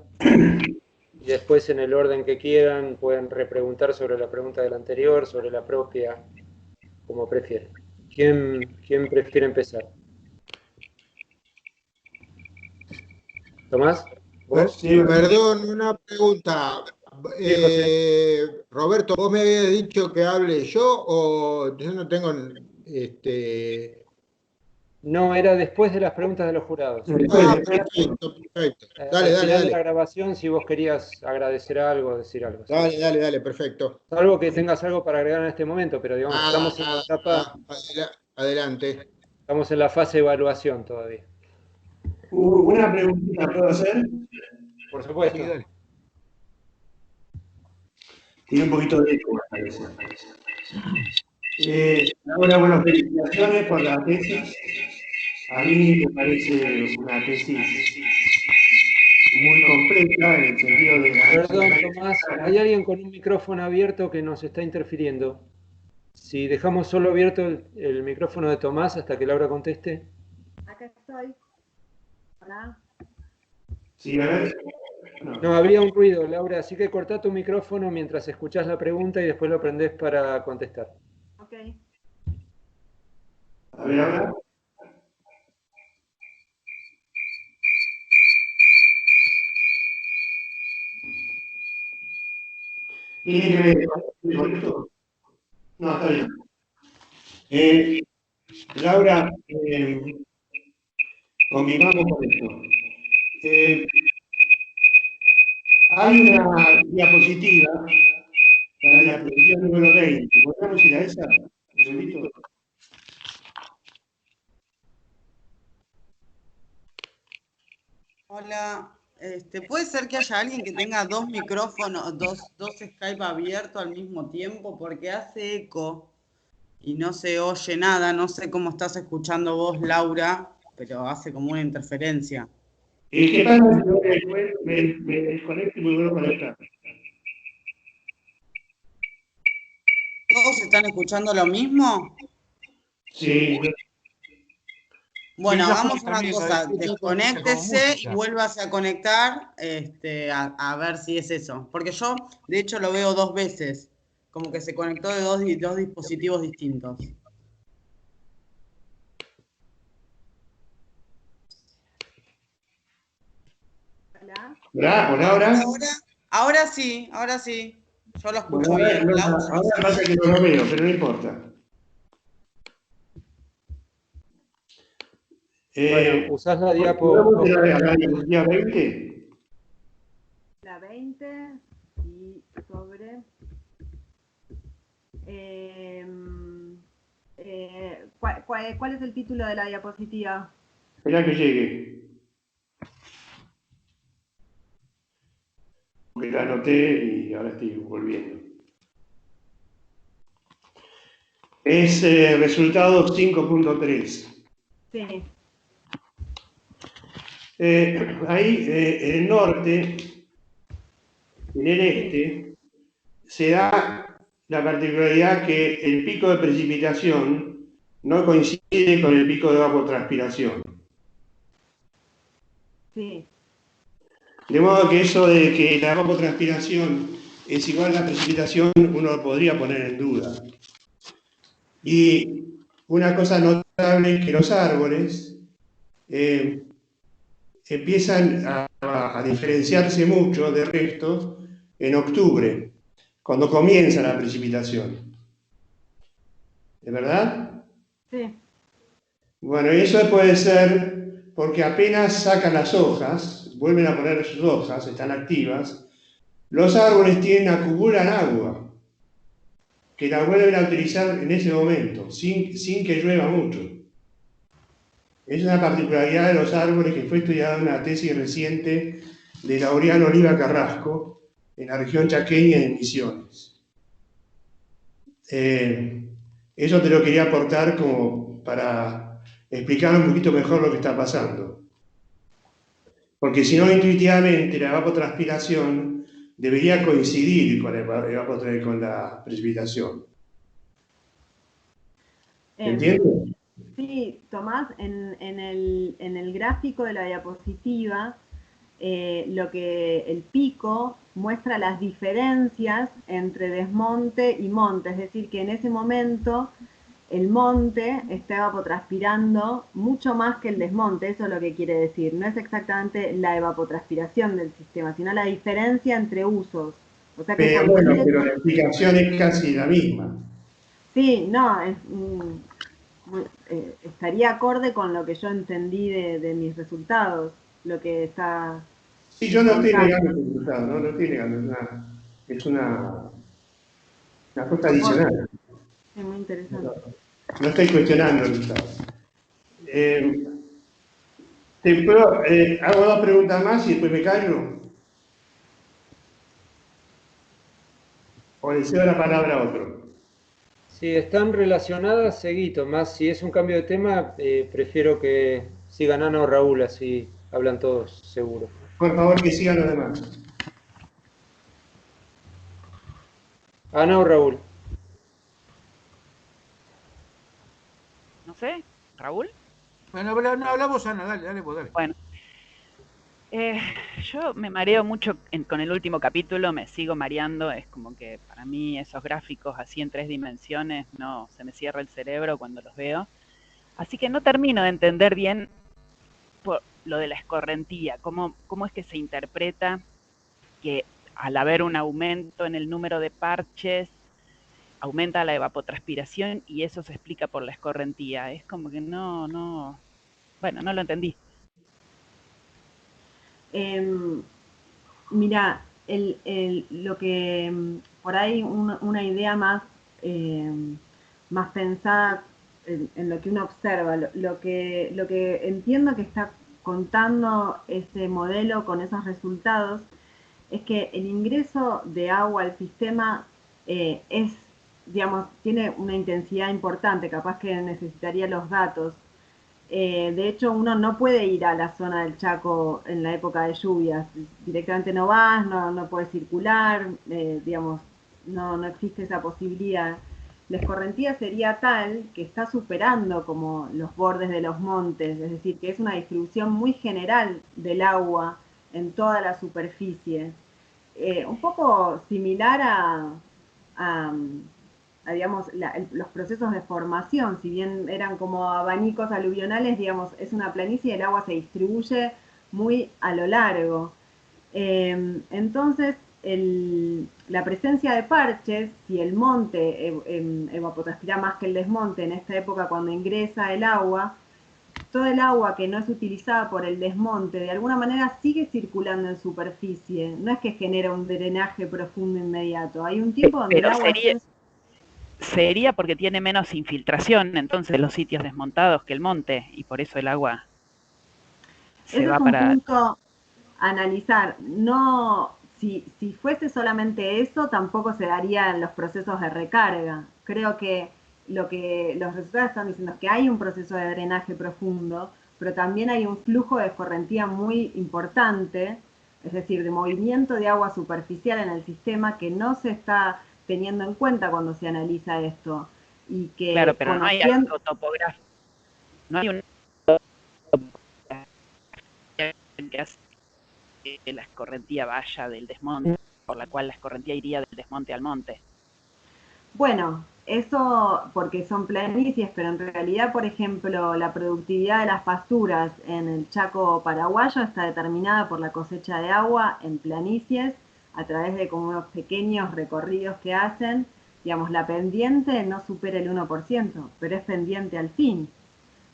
S3: y después en el orden que quieran pueden repreguntar sobre la pregunta del anterior, sobre la propia, como prefieran. ¿Quién prefiere empezar? Tomás, ¿vos?
S4: Sí,
S1: Perdón, una pregunta.
S3: Sí, José.
S1: Roberto, ¿vos me habías dicho que hable yo o yo no tengo
S3: No, era después de las preguntas de los jurados.
S1: Ah,
S4: después,
S1: perfecto, perfecto. Dale,
S3: Al
S1: dale,
S3: final de la
S1: dale.
S3: grabación, si vos querías agradecer algo, decir algo. Sí.
S1: Dale, dale, dale, perfecto.
S3: Salvo que tengas algo para agregar en este momento, pero digamos,
S1: Nada,
S3: estamos en la
S1: nada,
S3: etapa,
S1: nada. Adelante.
S3: estamos en la fase de evaluación todavía.
S4: una preguntita puedo hacer.
S3: Por
S1: Sí,
S3: supuesto.
S1: dale.
S4: Tiene un poquito de eco, me parece. Ahora, bueno, felicitaciones por la tesis. A mí me parece una tesis muy completa en el sentido de la...
S3: Perdón, Tomás, hay alguien con un micrófono abierto que nos está interfiriendo. Si dejamos solo abierto el micrófono de Tomás hasta que Laura conteste.
S2: Acá estoy. Hola.
S4: Sí, a ver.
S3: No, habría un ruido, Laura, así que cortá tu micrófono mientras escuchás la pregunta y después lo prendés para contestar.
S2: Ok.
S4: A ver, ahora. ¿Tiene que ver con esto? No, está bien. Laura, continuamos con esto. Hay una diapositiva, la diapositiva número 20. ¿Podemos ir a esa? Un segundito.
S6: Hola, ¿puede ser que haya alguien que tenga dos micrófonos, dos Skype abiertos al mismo tiempo? Porque hace eco y no se oye nada. No sé cómo estás escuchando vos, Laura, pero hace como una interferencia.
S4: ¿Qué pasa si yo después me desconecto y me vuelvo a conectar?
S6: ¿Todos están escuchando lo mismo?
S4: Sí.
S6: Bueno,
S7: Sí, yo
S6: hagamos
S7: estoy
S6: una
S7: también, lo
S6: cosa,
S7: escucho como
S6: desconéctese y
S7: música.
S6: vuélvase a conectar, a ver si es eso. Porque yo, de hecho, lo veo dos veces, como que se conectó de dos dispositivos distintos.
S2: Hola.
S4: Hola, ahora.
S6: Ahora sí, yo lo
S4: Bueno,
S6: escucho bien. Laura,
S4: ahora pasa que no lo veo, pero no importa.
S3: Bueno, usás la diapo.
S4: ¿Podemos ir a la diapositiva 20?
S2: La 20 y sobre... ¿cuál es el título de la diapositiva?
S4: Espera que llegue. Porque la anoté y ahora estoy volviendo. Es resultado 5.3.
S2: Sí.
S4: Ahí en el norte, en el este, se da la particularidad que el pico de precipitación no coincide con el pico de evapotranspiración.
S2: Sí.
S4: De modo que eso de que la evapotranspiración es igual a la precipitación, uno lo podría poner en duda. Y una cosa notable es que los árboles empiezan a diferenciarse mucho del resto en octubre, cuando comienza la precipitación. ¿Es verdad?
S2: Sí.
S4: Bueno, y eso puede ser porque apenas sacan las hojas, vuelven a poner sus hojas, están activas, los árboles acumulan agua, que la vuelven a utilizar en ese momento, sin que llueva mucho. Es una particularidad de los árboles que fue estudiada en una tesis reciente de Laureano Oliva Carrasco, en la región chaqueña de Misiones. Eso te lo quería aportar como para explicar un poquito mejor lo que está pasando. Porque si no, intuitivamente la evapotranspiración debería coincidir con la precipitación. ¿Entiendes?
S2: Sí, Tomás, en el gráfico de la diapositiva, el pico muestra las diferencias entre desmonte y monte, es decir, que en ese momento el monte está evapotranspirando mucho más que el desmonte, eso es lo que quiere decir. No es exactamente la evapotranspiración del sistema, sino la diferencia entre usos. O sea que
S4: Pero bueno,
S2: coincide
S4: pero
S2: con...
S4: la explicación es casi la misma.
S2: Sí, no, estaría acorde con lo que yo entendí de mis resultados, lo que está
S4: Sí, yo no estoy
S2: contando.
S4: negando el resultado, no, no estoy negando, es una cosa
S2: Aporte.
S4: adicional.
S2: Es muy interesante.
S4: No estoy cuestionando el resultado. Hago dos preguntas más y después me callo. O le cedo la palabra a otro.
S3: Si están relacionadas, seguí, Tomás. Si es un cambio de tema, prefiero que sigan Ana o Raúl, así hablan todos seguro.
S4: Por favor, que sigan los demás.
S3: Ana o Raúl.
S5: No sé, Raúl.
S7: Bueno, no hablamos, Ana, dale, pues dale.
S5: Bueno, yo me mareo mucho con el último capítulo, me sigo mareando, es como que para mí esos gráficos así en 3 dimensiones, no, se me cierra el cerebro cuando los veo. Así que no termino de entender bien por lo de la escorrentía, cómo es que se interpreta que al haber un aumento en el número de parches, aumenta la evapotranspiración y eso se explica por la escorrentía. Es como que bueno, no lo entendí.
S2: Mira, lo que por ahí una idea más pensada en lo que uno observa, lo que entiendo que está contando ese modelo con esos resultados es que el ingreso de agua al sistema digamos, tiene una intensidad importante, capaz que necesitaría los datos. De hecho, uno no puede ir a la zona del Chaco en la época de lluvias. Directamente no vas, no puedes circular, digamos, no existe esa posibilidad. La escorrentía sería tal que está superando como los bordes de los montes, es decir, que es una distribución muy general del agua en toda la superficie. Un poco similar a, digamos, los procesos de formación, si bien eran como abanicos aluvionales, digamos, es una planicie y el agua se distribuye muy a lo largo. Entonces, la presencia de parches, si el monte evapotranspira más que el desmonte en esta época cuando ingresa el agua, todo el agua que no es utilizada por el desmonte de alguna manera sigue circulando en superficie. No es que genera un drenaje profundo inmediato. Hay un tiempo donde
S5: Pero
S2: el agua
S5: sería porque tiene menos infiltración entonces los sitios desmontados que el monte y por eso el agua se
S2: ese
S5: va
S2: es un
S5: para...
S2: punto a analizar. No, si fuese solamente eso, tampoco se darían los procesos de recarga. Creo que los resultados están diciendo es que hay un proceso de drenaje profundo, pero también hay un flujo de escorrentía muy importante, es decir, de movimiento de agua superficial en el sistema que no se está teniendo en cuenta cuando se analiza esto. Y
S5: Claro,
S2: que
S5: pero no hay
S2: conociendo...
S5: algo topográfico, no hay un que hace que la escorrentía vaya del desmonte, por la cual la escorrentía iría del desmonte al monte.
S2: Bueno, eso porque son planicies, pero en realidad, por ejemplo, la productividad de las pasturas en el Chaco paraguayo está determinada por la cosecha de agua en planicies a través de como unos pequeños recorridos que hacen. Digamos, la pendiente no supera el 1%, pero es pendiente al fin.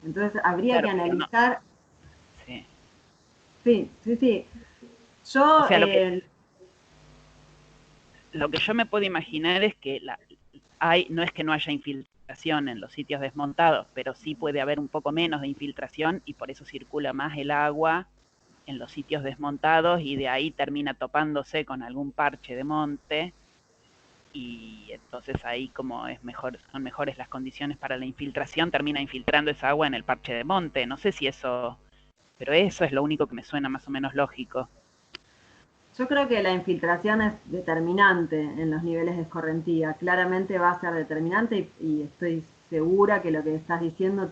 S2: Entonces habría
S5: Claro,
S2: que
S5: pero no.
S2: analizar.
S5: Sí.
S2: Sí.
S5: O
S2: Yo,
S5: sea, lo que yo me puedo imaginar es que no es que no haya infiltración en los sitios desmontados, pero sí puede haber un poco menos de infiltración y por eso circula más el agua en los sitios desmontados y de ahí termina topándose con algún parche de monte y entonces ahí como son mejores las condiciones para la infiltración, termina infiltrando esa agua en el parche de monte. No sé si eso, pero eso es lo único que me suena más o menos lógico.
S2: Yo creo que la infiltración es determinante en los niveles de escorrentía. Claramente va a ser determinante y estoy segura que lo que estás diciendo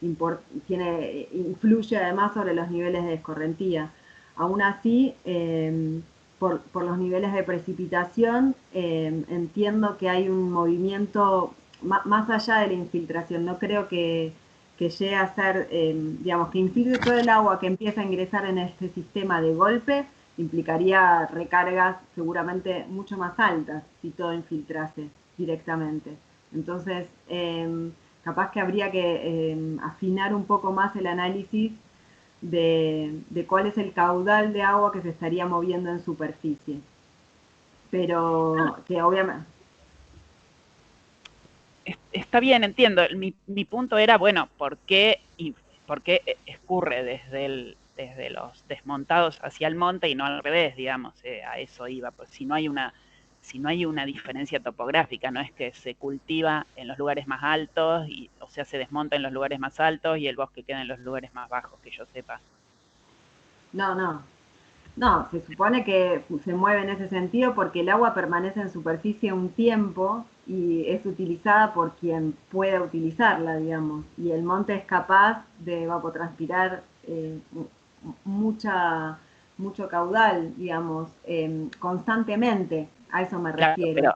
S2: influye además sobre los niveles de escorrentía. Aún así, por los niveles de precipitación, entiendo que hay un movimiento más allá de la infiltración. No creo que llegue a ser, digamos, que infiltre todo el agua que empieza a ingresar en este sistema de golpe, implicaría recargas seguramente mucho más altas si todo infiltrase directamente. Entonces, capaz que habría que afinar un poco más el análisis de cuál es el caudal de agua que se estaría moviendo en superficie. Pero que obviamente...
S5: Está bien, entiendo. Mi punto era, bueno, ¿por qué escurre desde los desmontados hacia el monte y no al revés, digamos? A eso iba. Pues si no hay una diferencia topográfica, no es que se cultiva en los lugares más altos, o sea, se desmonta en los lugares más altos y el bosque queda en los lugares más bajos, que yo sepa.
S2: No, se supone que se mueve en ese sentido porque el agua permanece en superficie un tiempo y es utilizada por quien pueda utilizarla, digamos. Y el monte es capaz de evapotranspirar mucho caudal, digamos, constantemente. A eso me refiero.
S5: Pero,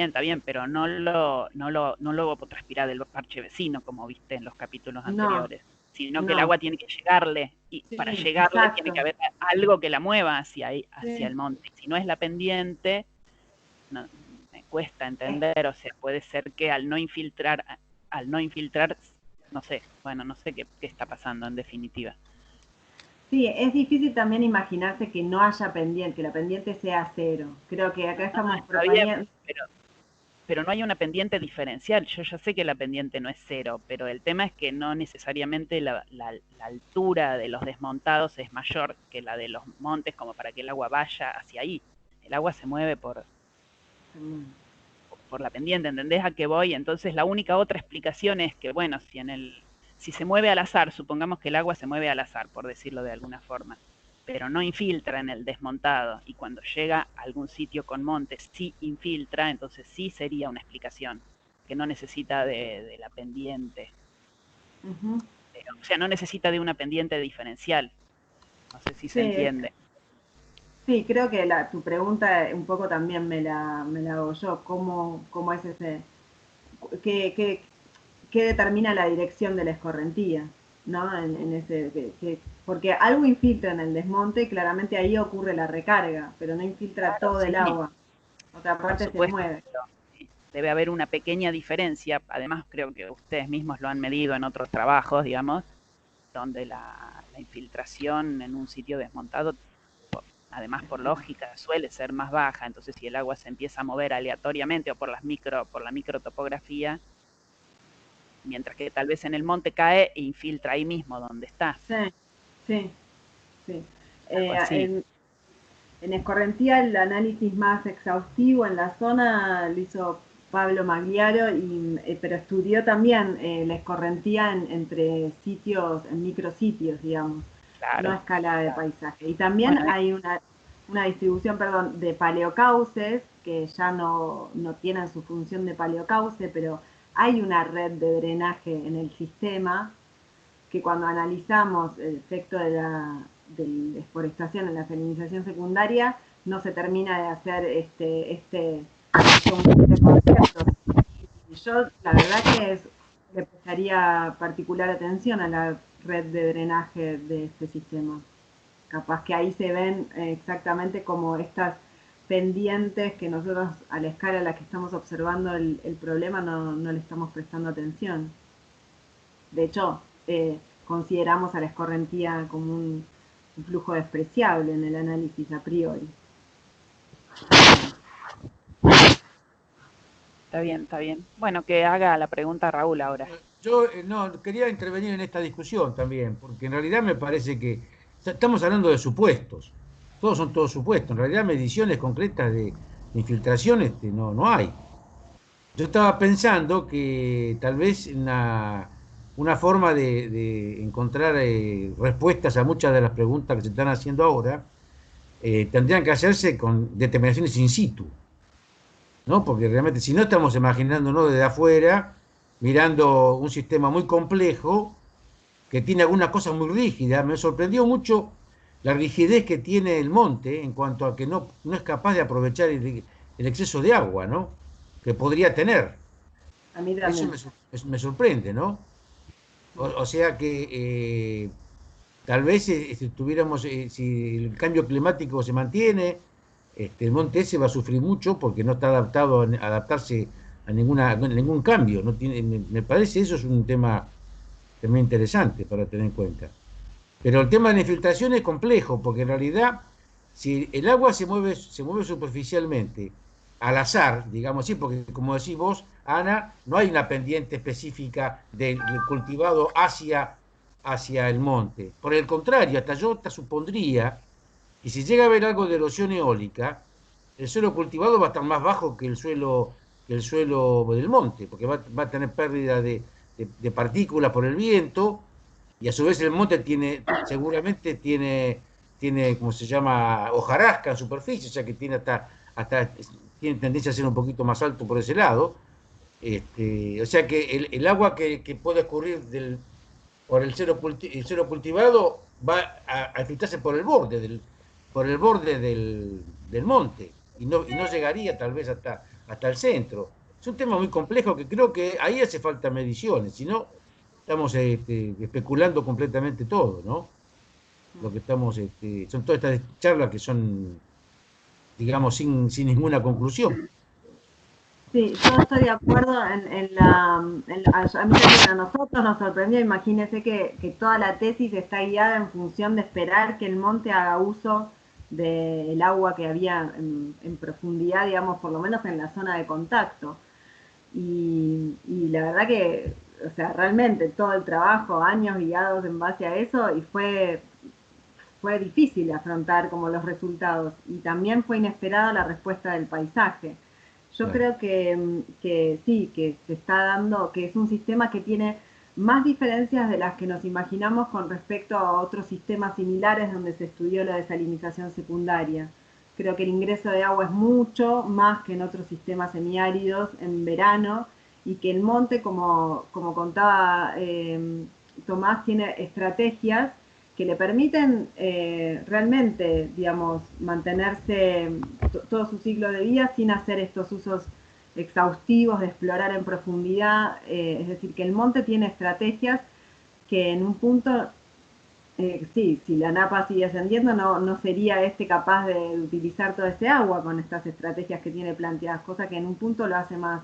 S5: está bien, pero no lo evapotranspira del parche vecino, como viste en los capítulos anteriores. Sino que el agua tiene que llegarle, y sí, para llegarle exacto. Tiene que haber algo que la mueva hacia el monte. Si no es la pendiente, no, me cuesta entender, o sea, puede ser que al no infiltrar, no sé qué está pasando en definitiva.
S2: Sí, es difícil también imaginarse que no haya pendiente, que la pendiente sea cero. Creo que acá estamos proponiendo...
S5: Pero no hay una pendiente diferencial. Yo ya sé que la pendiente no es cero, pero el tema es que no necesariamente la altura de los desmontados es mayor que la de los montes como para que el agua vaya hacia ahí. El agua se mueve por la pendiente, ¿entendés a qué voy? Entonces la única otra explicación es que, bueno, si se mueve al azar, supongamos que el agua se mueve al azar, por decirlo de alguna forma, pero no infiltra en el desmontado, y cuando llega a algún sitio con montes sí infiltra, entonces sí sería una explicación, que no necesita de la pendiente. O sea, no necesita de una pendiente diferencial. No sé si se entiende.
S2: Sí, creo que tu pregunta un poco también me la hago yo. ¿Cómo es ese...? ¿Qué determina la dirección de la escorrentía? ¿No? En ese... porque algo infiltra en el desmonte y claramente ahí ocurre la recarga, pero no infiltra todo el agua. Otra parte se mueve.
S5: Debe haber una pequeña diferencia, además creo que ustedes mismos lo han medido en otros trabajos, digamos, donde la infiltración en un sitio desmontado, además por lógica, suele ser más baja. Entonces si el agua se empieza a mover aleatoriamente o por la microtopografía, mientras que tal vez en el monte cae e infiltra ahí mismo donde está.
S2: Sí. En escorrentía el análisis más exhaustivo en la zona lo hizo Pablo Magliaro, pero estudió también la escorrentía entre sitios, en micrositios, digamos, no a escala de paisaje. Y también hay una distribución, de paleocauces, que ya no tienen su función de paleocauce, pero hay una red de drenaje en el sistema que cuando analizamos el efecto de la deforestación en la salinización secundaria, no se termina de hacer este concepto. Y yo, la verdad que le prestaría particular atención a la red de drenaje de este sistema. Capaz que ahí se ven exactamente como estas pendientes que nosotros a la escala a la que estamos observando el problema no le estamos prestando atención. De hecho, consideramos a la escorrentía como un flujo despreciable en el análisis a priori.
S5: Está bien. Bueno, que haga la pregunta Raúl ahora.
S7: Yo quería intervenir en esta discusión también, porque en realidad me parece que estamos hablando de supuestos. Son todos supuestos. En realidad mediciones concretas de infiltración no hay. Yo estaba pensando que tal vez una forma de encontrar respuestas a muchas de las preguntas que se están haciendo ahora tendrían que hacerse con determinaciones in situ, ¿no? Porque realmente si no estamos imaginándonos desde afuera, mirando un sistema muy complejo que tiene algunas cosas muy rígidas. Me sorprendió mucho la rigidez que tiene el monte en cuanto a que no es capaz de aprovechar el exceso de agua, ¿no?, que podría tener.
S2: A mí
S7: Eso
S2: también.
S7: me sorprende, ¿no? O sea que tal vez si tuviéramos, si el cambio climático se mantiene, el monte ese va a sufrir mucho porque no está adaptado a adaptarse a ningún cambio. No tiene, me parece eso es un tema también interesante para tener en cuenta. Pero el tema de la infiltración es complejo, porque en realidad, si el agua se mueve superficialmente, al azar, digamos así, porque como decís vos, Ana, no hay una pendiente específica del cultivado hacia el monte. Por el contrario, hasta yo te supondría que si llega a haber algo de erosión eólica, el suelo cultivado va a estar más bajo que el suelo del monte, porque va a tener pérdida de partículas por el viento, y a su vez el monte seguramente tiene, ¿cómo se llama?, hojarasca en superficie, o sea que hasta tiene tendencia a ser un poquito más alto por ese lado. O sea que el agua que puede escurrir por el suelo cultivado va a filtrarse por el borde del monte y no llegaría tal vez hasta el centro. Es un tema muy complejo que creo que ahí hace falta mediciones, si no estamos especulando completamente todo, ¿no? Lo que estamos, son todas estas charlas que son, digamos, sin ninguna conclusión.
S2: Sí, yo estoy de acuerdo a mí también a nosotros nos sorprendió, imagínese que toda la tesis está guiada en función de esperar que el monte haga uso del agua que había en profundidad, digamos, por lo menos en la zona de contacto. Y la verdad que, o sea, realmente todo el trabajo, años guiados en base a eso, y fue difícil afrontar como los resultados. Y también fue inesperada la respuesta del paisaje. Yo
S7: Claro.
S2: creo que sí, que se está dando, que es un sistema que tiene más diferencias de las que nos imaginamos con respecto a otros sistemas similares donde se estudió la desalinización secundaria. Creo que el ingreso de agua es mucho más que en otros sistemas semiáridos en verano y que el monte, como contaba Tomás, tiene estrategias que le permiten realmente, digamos, mantenerse todo su ciclo de vida sin hacer estos usos exhaustivos de explorar en profundidad. Es decir, que el monte tiene estrategias que en un punto, sí, si la napa sigue ascendiendo, no sería capaz de utilizar todo ese agua con estas estrategias que tiene planteadas, cosa que en un punto lo hace más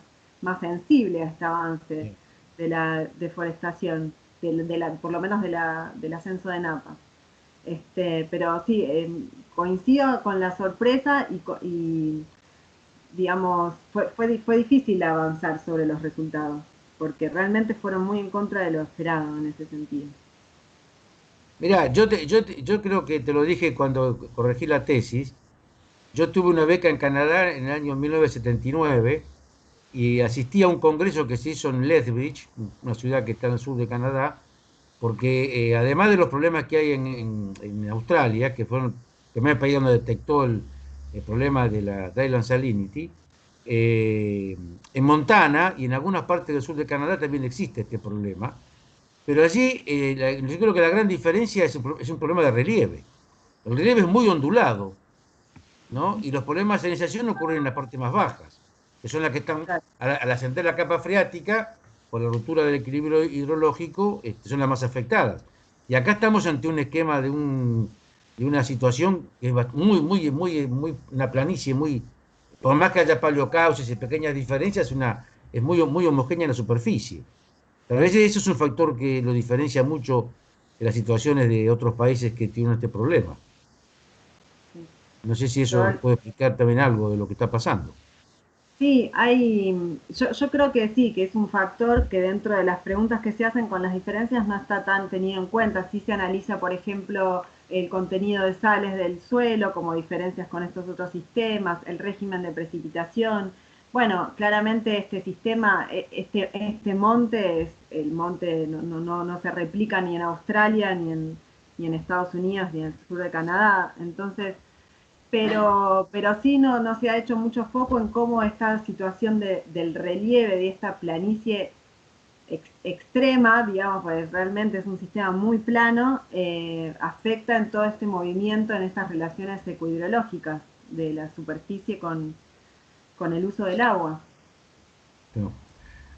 S2: sensible a este avance
S7: Sí.
S2: de la deforestación, por lo menos del ascenso de napa. Pero sí, coincido con la sorpresa y digamos, fue difícil avanzar sobre los resultados, porque realmente fueron muy en contra de lo esperado en ese sentido.
S7: Mirá, yo creo que te lo dije cuando corregí la tesis. Yo tuve una beca en Canadá en el año 1979 y asistí a un congreso que se hizo en Lethbridge, una ciudad que está en el sur de Canadá, porque además de los problemas que hay en Australia, que fueron el primer país donde detectó el problema de la Dryland Salinity, en Montana y en algunas partes del sur de Canadá también existe este problema, pero allí yo creo que la gran diferencia es un problema de relieve. El relieve es muy ondulado, ¿no? Y los problemas de salinización ocurren en las partes más bajas, que son las que están al ascender la capa freática, por la ruptura del equilibrio hidrológico, son las más afectadas. Y acá estamos ante un esquema de una situación que es una planicie muy, por más que haya paleocauces y pequeñas diferencias, es muy homogénea en la superficie. Tal vez eso es un factor que lo diferencia mucho de las situaciones de otros países que tienen este problema. No sé si eso
S2: Yo
S7: puede explicar también algo de lo que está pasando.
S2: Sí, yo creo que sí, que es un factor que dentro de las preguntas que se hacen con las diferencias no está tan tenido en cuenta. Sí se analiza, por ejemplo, el contenido de sales del suelo como diferencias con estos otros sistemas, el régimen de precipitación. Bueno, claramente este sistema, este monte, el monte no se replica ni en Australia, ni en Estados Unidos, ni en el sur de Canadá. Entonces, pero sí no se ha hecho mucho foco en cómo esta situación del relieve, de esta planicie extrema, digamos, pues realmente es un sistema muy plano, afecta en todo este movimiento, en estas relaciones ecohidrológicas de la superficie con el uso del agua.
S7: No.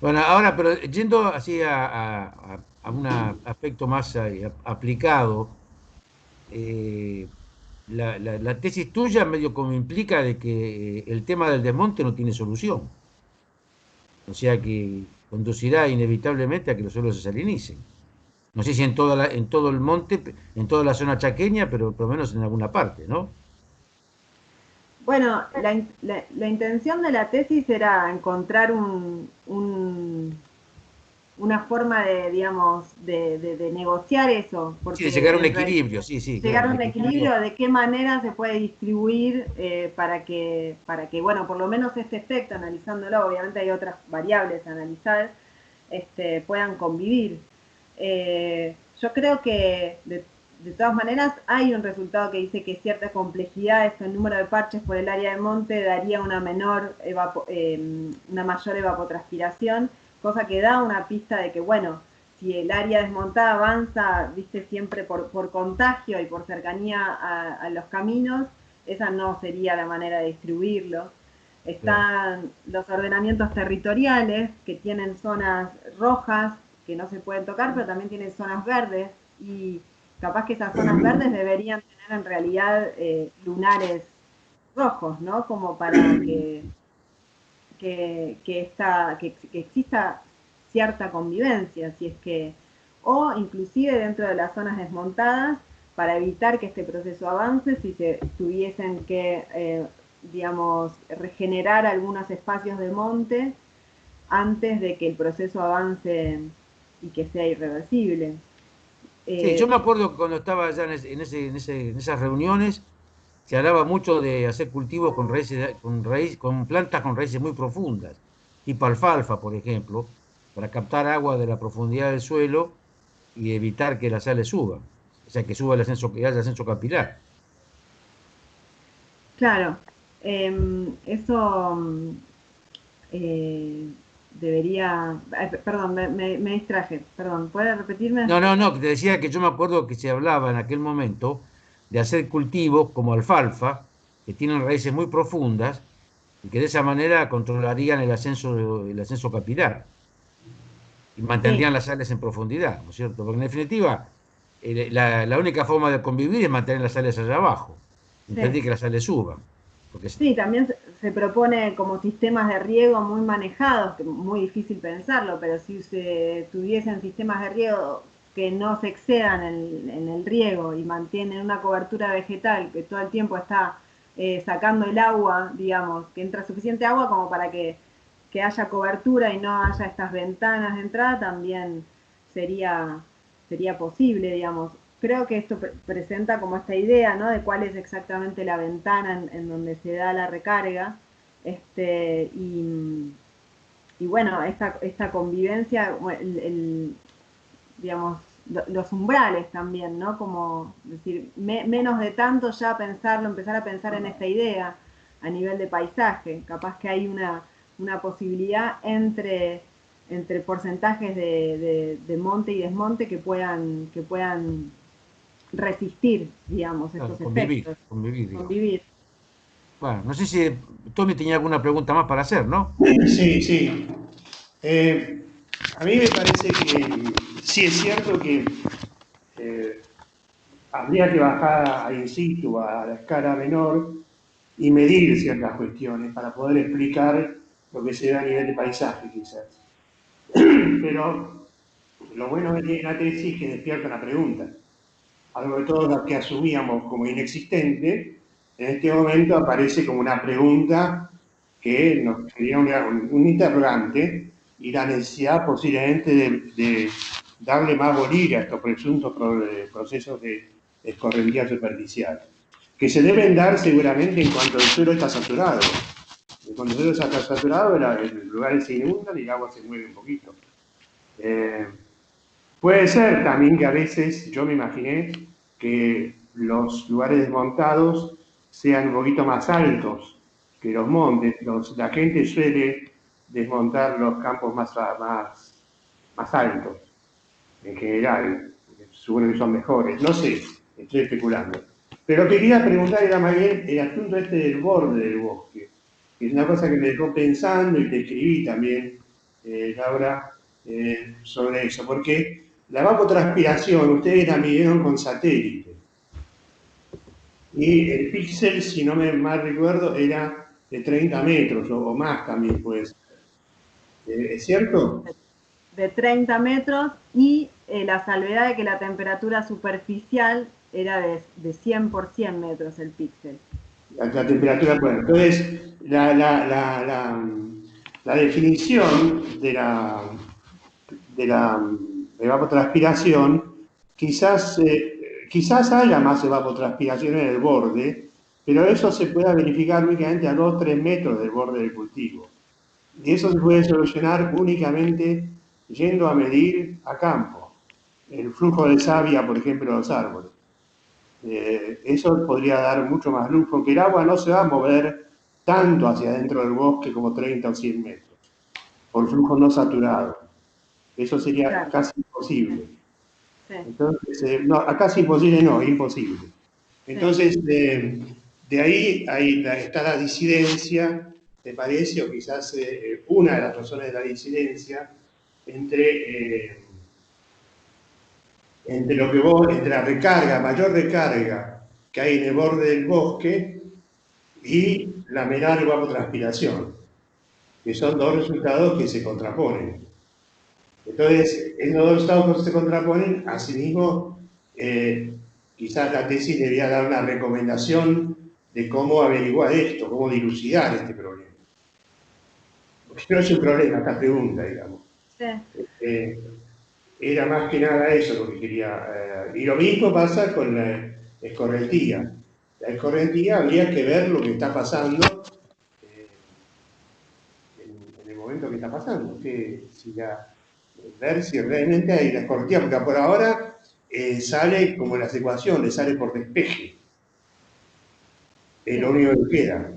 S7: Bueno, ahora, pero yendo así a un aspecto más aplicado, eh, la tesis tuya medio como implica de que el tema del desmonte no tiene solución. O sea que conducirá inevitablemente a que los suelos se salinicen. No sé si en todo el monte, en toda la zona chaqueña, pero por lo menos en alguna parte, ¿no?
S2: Bueno, la intención de la tesis era encontrar una forma de, digamos, de negociar eso,
S7: Sí, de llegar a
S2: porque
S7: un equilibrio, sí, sí,
S2: llegar
S7: claro,
S2: a
S7: un
S2: un
S7: equilibrio.
S2: equilibrio de qué manera se puede distribuir para que, bueno, por lo menos este efecto, analizándolo, obviamente hay otras variables a analizar, puedan convivir. Yo creo que de todas maneras hay un resultado que dice que cierta complejidad, el número de parches por el área de monte daría una mayor evapotranspiración, cosa que da una pista de que, bueno, si el área desmontada avanza, viste, siempre por contagio y por cercanía a los caminos, esa no sería la manera de distribuirlo.
S7: Claro.
S2: Están los ordenamientos territoriales, que tienen zonas rojas, que no se pueden tocar, pero también tienen zonas verdes, y capaz que esas zonas verdes deberían tener en realidad lunares rojos, ¿no? Como para que exista cierta convivencia, si es que, o inclusive dentro de las zonas desmontadas, para evitar que este proceso avance, si se tuviesen que, digamos, regenerar algunos espacios de monte antes de que el proceso avance y que sea irreversible.
S7: Sí, yo
S2: Eh,
S7: me acuerdo que cuando estaba allá en esas reuniones, se hablaba mucho de hacer cultivos con con plantas con raíces muy profundas, tipo alfalfa, por ejemplo, para captar agua de la profundidad del suelo y evitar que la sal suba, o sea, que suba el ascenso, que haya ascenso capilar.
S2: claro, eso eh, debería... perdón, me distraje, perdón, ¿puede repetirme?
S7: No, no, no, que te decía que yo me acuerdo que se hablaba en aquel momento de hacer cultivos como alfalfa, que tienen raíces muy profundas y que de esa manera controlarían el ascenso capilar y
S2: Sí,
S7: mantendrían las sales en profundidad, ¿no es cierto? Porque en definitiva, la única forma de convivir es mantener las sales allá abajo,
S2: sí.
S7: impedir que las sales suban. Porque
S2: Sí, también se propone como sistemas de riego muy manejados, que muy difícil pensarlo, pero si se tuviesen sistemas de riego que no se excedan en el riego y mantienen una cobertura vegetal que todo el tiempo está sacando el agua, digamos, que entra suficiente agua como para que haya cobertura y no haya estas ventanas de entrada, también sería, sería posible, digamos. Creo que esto presenta como esta idea, ¿no? De cuál es exactamente la ventana en donde se da la recarga. Este, y bueno, esta convivencia, digamos, los umbrales también, ¿no? Como decir, menos de tanto ya pensarlo, empezar a pensar en esta idea a nivel de paisaje. Capaz que hay una posibilidad entre porcentajes de monte y desmonte que puedan resistir, digamos,
S7: claro,
S2: estos efectos,
S7: convivir, digamos.
S2: convivir.
S7: Bueno, no sé si Tommy tenía alguna pregunta más para hacer, ¿no?
S4: Sí, sí. Eh, a mí me parece que sí es cierto que eh, habría que bajar a in situ, a la escala menor, y medir ciertas cuestiones para poder explicar lo que se da a nivel de paisaje, quizás. Pero lo bueno que tiene la tesis es que despierta una pregunta. Algo de todo lo que asumíamos como inexistente, en este momento aparece como una pregunta que nos genera un interrogante y la necesidad posiblemente de darle más bolilla a estos presuntos procesos de escorrentía superficial, que se deben dar seguramente en cuanto el suelo está saturado. Cuando el suelo está saturado, los lugares se inundan y el agua se mueve un poquito. Puede ser también que a veces yo me imaginé que los lugares desmontados sean un poquito más altos que los montes. La gente suele desmontar los campos más altos, en general. Seguro que son mejores. No sé, estoy especulando. Pero quería preguntar era más bien el asunto este del borde del bosque, que es una cosa que me dejó pensando y te escribí también Laura, sobre eso, porque la evapotranspiración ustedes la midieron con satélite. Y el píxel, si no me mal recuerdo, era de 30 metros o más también, pues. ¿Es cierto?
S2: De 30 metros y la salvedad de que la temperatura superficial era de 100 por 100 metros el píxel.
S4: La temperatura, bueno, entonces la definición de la evapotranspiración, quizás haya más evapotranspiración en el borde, pero eso se puede verificar únicamente a 2-3 metros del borde del cultivo. Y eso se puede solucionar únicamente yendo a medir a campo el flujo de savia, por ejemplo, de los árboles. Eso podría dar mucho más luz, porque el agua no se va a mover tanto hacia adentro del bosque como 30 o 100 metros, por flujo no saturado. Eso sería casi imposible. Sí. Entonces, no, casi imposible no, imposible. Entonces, de ahí está la disidencia, ¿te parece? O quizás una de las razones de la disidencia entre lo que entre la recarga, mayor recarga que hay en el borde del bosque y la menor evapotranspiración, que son dos resultados que se contraponen. Entonces, esos dos resultados que se contraponen, asimismo, quizás la tesis debía dar una recomendación de cómo averiguar esto, cómo dilucidar este problema. Porque no es un problema, esta pregunta, digamos. Sí. Era más que nada eso lo que quería. Y lo mismo pasa con la escorrentía. La escorrentía habría que ver lo que está pasando en el momento que está pasando. Ver si realmente hay la escorrentía, porque por ahora sale como las ecuaciones, sale por despeje. Es lo único que queda.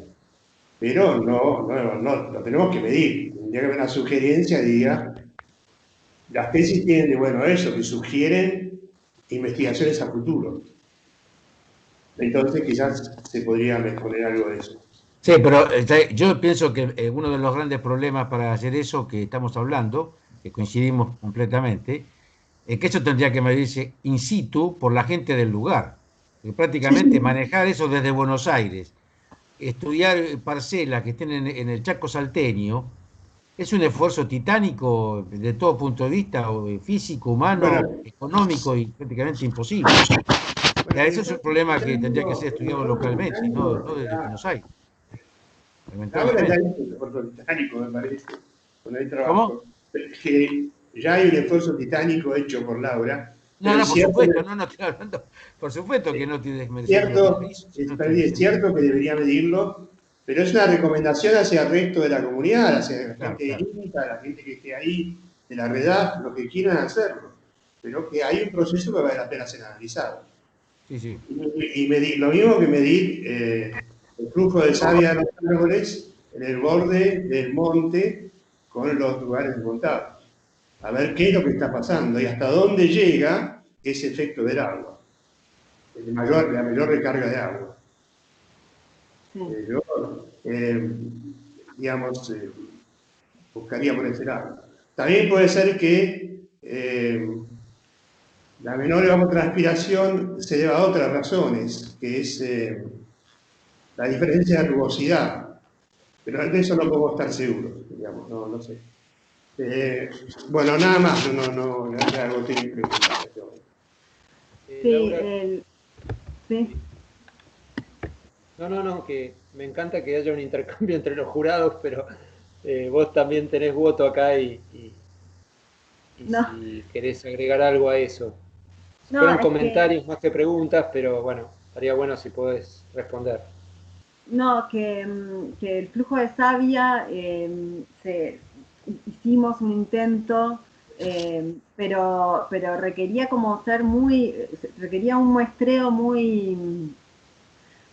S4: Pero no, lo tenemos que medir. Tendría que haber una sugerencia que diga. Las tesis tienen de bueno eso, que sugieren investigaciones a futuro. Entonces quizás se podría mejorar algo de eso.
S7: Sí, pero yo pienso que uno de los grandes problemas para hacer eso que estamos hablando, que coincidimos completamente, es que eso tendría que medirse in situ por la gente del lugar. Que prácticamente manejar eso desde Buenos Aires, estudiar parcelas que estén en el Chaco salteño, es un esfuerzo titánico de todo punto de vista, físico, humano, económico y prácticamente imposible. Eso es un problema que tendría que ser estudiado localmente, no desde Buenos Aires.
S4: Ahora ya hay un esfuerzo titánico, me parece, cuando hay trabajo.
S7: ¿Cómo?
S4: Que ya hay un esfuerzo titánico hecho por Laura.
S7: No, por supuesto, no estoy hablando. Por supuesto que no tiene
S4: desmerecido. Es cierto que debería medirlo, pero es una recomendación hacia el resto de la comunidad, hacia la gente de INTA, la gente que esté ahí, de la redad, los que quieran hacerlo. Pero que hay un proceso que vale la pena ser analizado.
S7: Sí.
S4: Y medir, lo mismo que medir el flujo de savia de los árboles en el borde del monte con los lugares montados. A ver qué es lo que está pasando y hasta dónde llega ese efecto del agua. La mayor recarga de agua. Yo, buscaría por ese lado. También puede ser que la menor evapotranspiración se deba a otras razones, que es la diferencia de rugosidad. Pero de eso no podemos estar seguros, digamos, no sé. Bueno, nada más, no algo tiene que preguntar.
S2: Sí.
S3: No, que me encanta que haya un intercambio entre los jurados, pero vos también tenés voto acá y si querés agregar algo a eso. Fueron comentarios más que preguntas, pero bueno, estaría bueno si podés responder.
S2: No, que el flujo de savia hicimos un intento, pero requería como ser requería un muestreo muy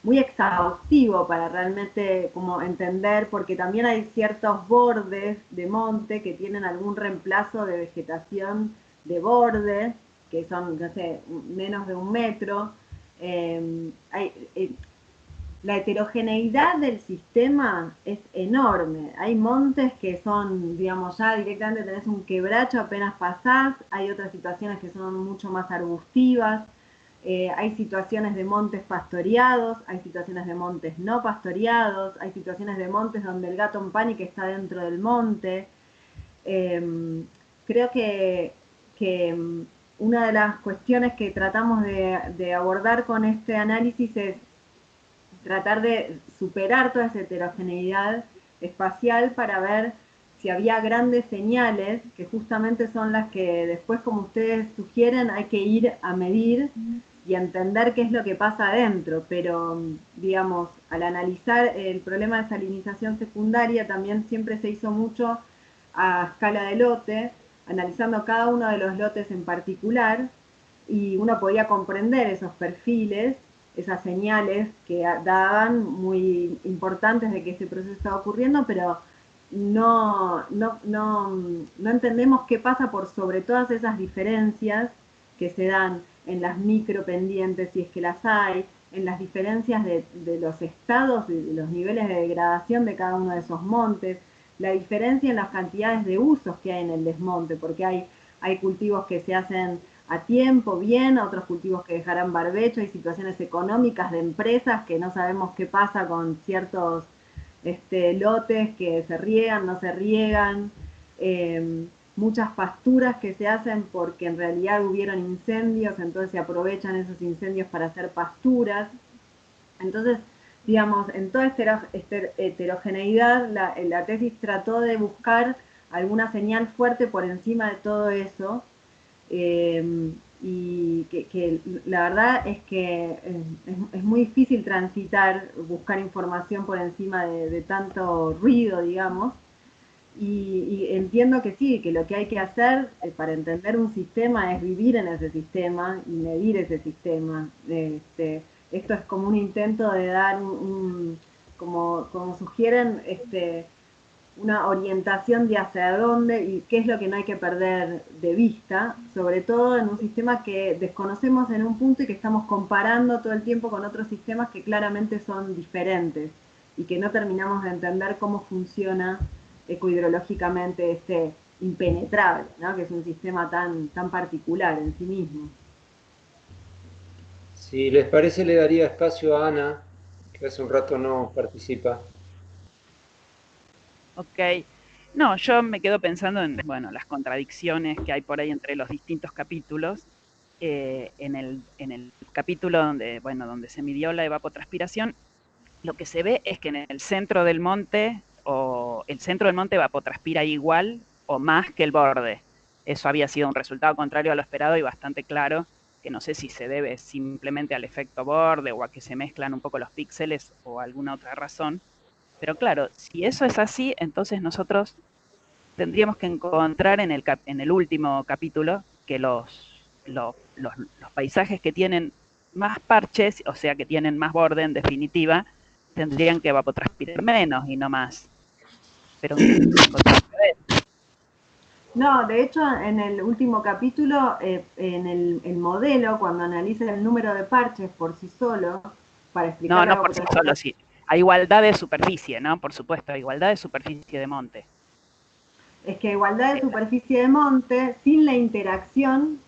S2: exhaustivo para realmente como entender, porque también hay ciertos bordes de monte que tienen algún reemplazo de vegetación de borde, que son, no sé, menos de 1 metro. la heterogeneidad del sistema es enorme. Hay montes que son, digamos, ya directamente tenés un quebracho apenas pasás, hay otras situaciones que son mucho más arbustivas, hay situaciones de montes pastoreados, hay situaciones de montes no pastoreados, hay situaciones de montes donde el gato en pánico está dentro del monte. Creo que una de las cuestiones que tratamos de abordar con este análisis es tratar de superar toda esa heterogeneidad espacial para ver si había grandes señales, que justamente son las que después, como ustedes sugieren, hay que ir a medir y a entender qué es lo que pasa adentro. Pero, digamos, al analizar el problema de salinización secundaria, también siempre se hizo mucho a escala de lote, analizando cada uno de los lotes en particular, y uno podía comprender esos perfiles, esas señales que daban muy importantes de que ese proceso estaba ocurriendo, pero no entendemos qué pasa por sobre todas esas diferencias que se dan en las micropendientes, si es que las hay, en las diferencias de los estados, de los niveles de degradación de cada uno de esos montes, la diferencia en las cantidades de usos que hay en el desmonte, porque hay cultivos que se hacen a tiempo, bien, otros cultivos que dejarán barbecho, hay situaciones económicas de empresas que no sabemos qué pasa con ciertos lotes que se riegan, no se riegan, muchas pasturas que se hacen porque en realidad hubieron incendios, entonces se aprovechan esos incendios para hacer pasturas. Entonces, digamos, en toda esta heterogeneidad, la tesis trató de buscar alguna señal fuerte por encima de todo eso, y que la verdad es que es muy difícil transitar, buscar información por encima de tanto ruido, digamos, y entiendo que sí, que lo que hay que hacer para entender un sistema es vivir en ese sistema y medir ese sistema. Esto es como un intento de dar como sugieren, una orientación de hacia dónde y qué es lo que no hay que perder de vista, sobre todo en un sistema que desconocemos en un punto y que estamos comparando todo el tiempo con otros sistemas que claramente son diferentes y que no terminamos de entender cómo funciona ecohidrológicamente este impenetrable, ¿no? Que es un sistema tan particular en sí mismo.
S3: Si les parece, le daría espacio a Ana, que hace un rato no participa.
S5: Ok. No, yo me quedo pensando en, bueno, las contradicciones que hay por ahí entre los distintos capítulos. En el capítulo donde, bueno, donde se midió la evapotranspiración, lo que se ve es que en el centro del monte, o el centro del monte evapotranspira igual o más que el borde. Eso había sido un resultado contrario a lo esperado y bastante claro, que no sé si se debe simplemente al efecto borde o a que se mezclan un poco los píxeles o alguna otra razón. Pero claro, si eso es así, entonces nosotros tendríamos que encontrar en el último capítulo que los paisajes que tienen más parches, o sea, que tienen más borde en definitiva, tendrían que evapotranspirar menos y no más. Pero
S2: No, de hecho, en el último capítulo, en el modelo, cuando analiza el número de parches por sí solo, para explicar
S5: no por sí solo, sí. A igualdad de superficie, ¿no? Por supuesto, a igualdad de superficie de monte.
S2: Es que a igualdad de superficie de monte, sin la interacción,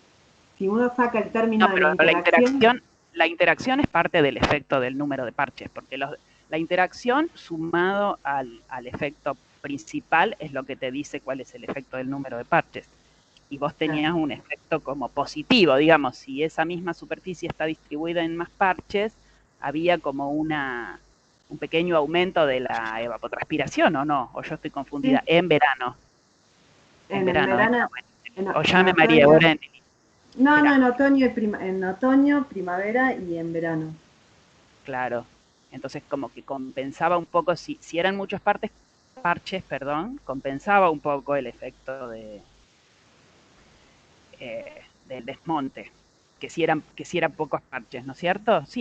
S2: si uno saca el término
S5: No,
S2: de la
S5: pero
S2: interacción,
S5: la interacción es parte del efecto del número de parches, porque la interacción sumado al efecto principal es lo que te dice cuál es el efecto del número de parches. Y vos tenías un efecto como positivo, digamos, si esa misma superficie está distribuida en más parches, había como un pequeño aumento de la evapotranspiración, ¿o no? O yo estoy confundida,
S2: sí,
S5: en verano.
S2: en el verano,
S5: O ya me mareé ahora
S2: no, en otoño, en otoño, primavera y en verano.
S5: Claro. Entonces como que compensaba un poco, si eran muchos parches, perdón, compensaba un poco el efecto del desmonte, que si eran pocos parches, ¿no es cierto? Sí,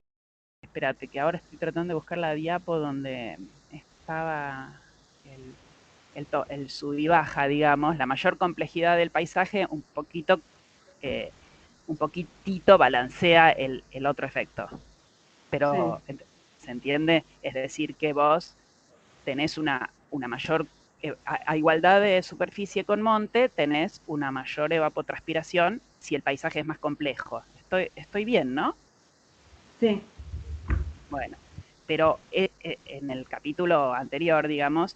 S5: espérate, que ahora estoy tratando de buscar la diapo donde estaba el sub y baja, digamos, la mayor complejidad del paisaje, un poquitito balancea el otro efecto. Pero,
S2: Sí.
S5: ¿se entiende? Es decir, que vos tenés una mayor, a igualdad de superficie con monte, tenés una mayor evapotranspiración si el paisaje es más complejo. Estoy bien, ¿no?
S2: Sí.
S5: Bueno, pero en el capítulo anterior, digamos,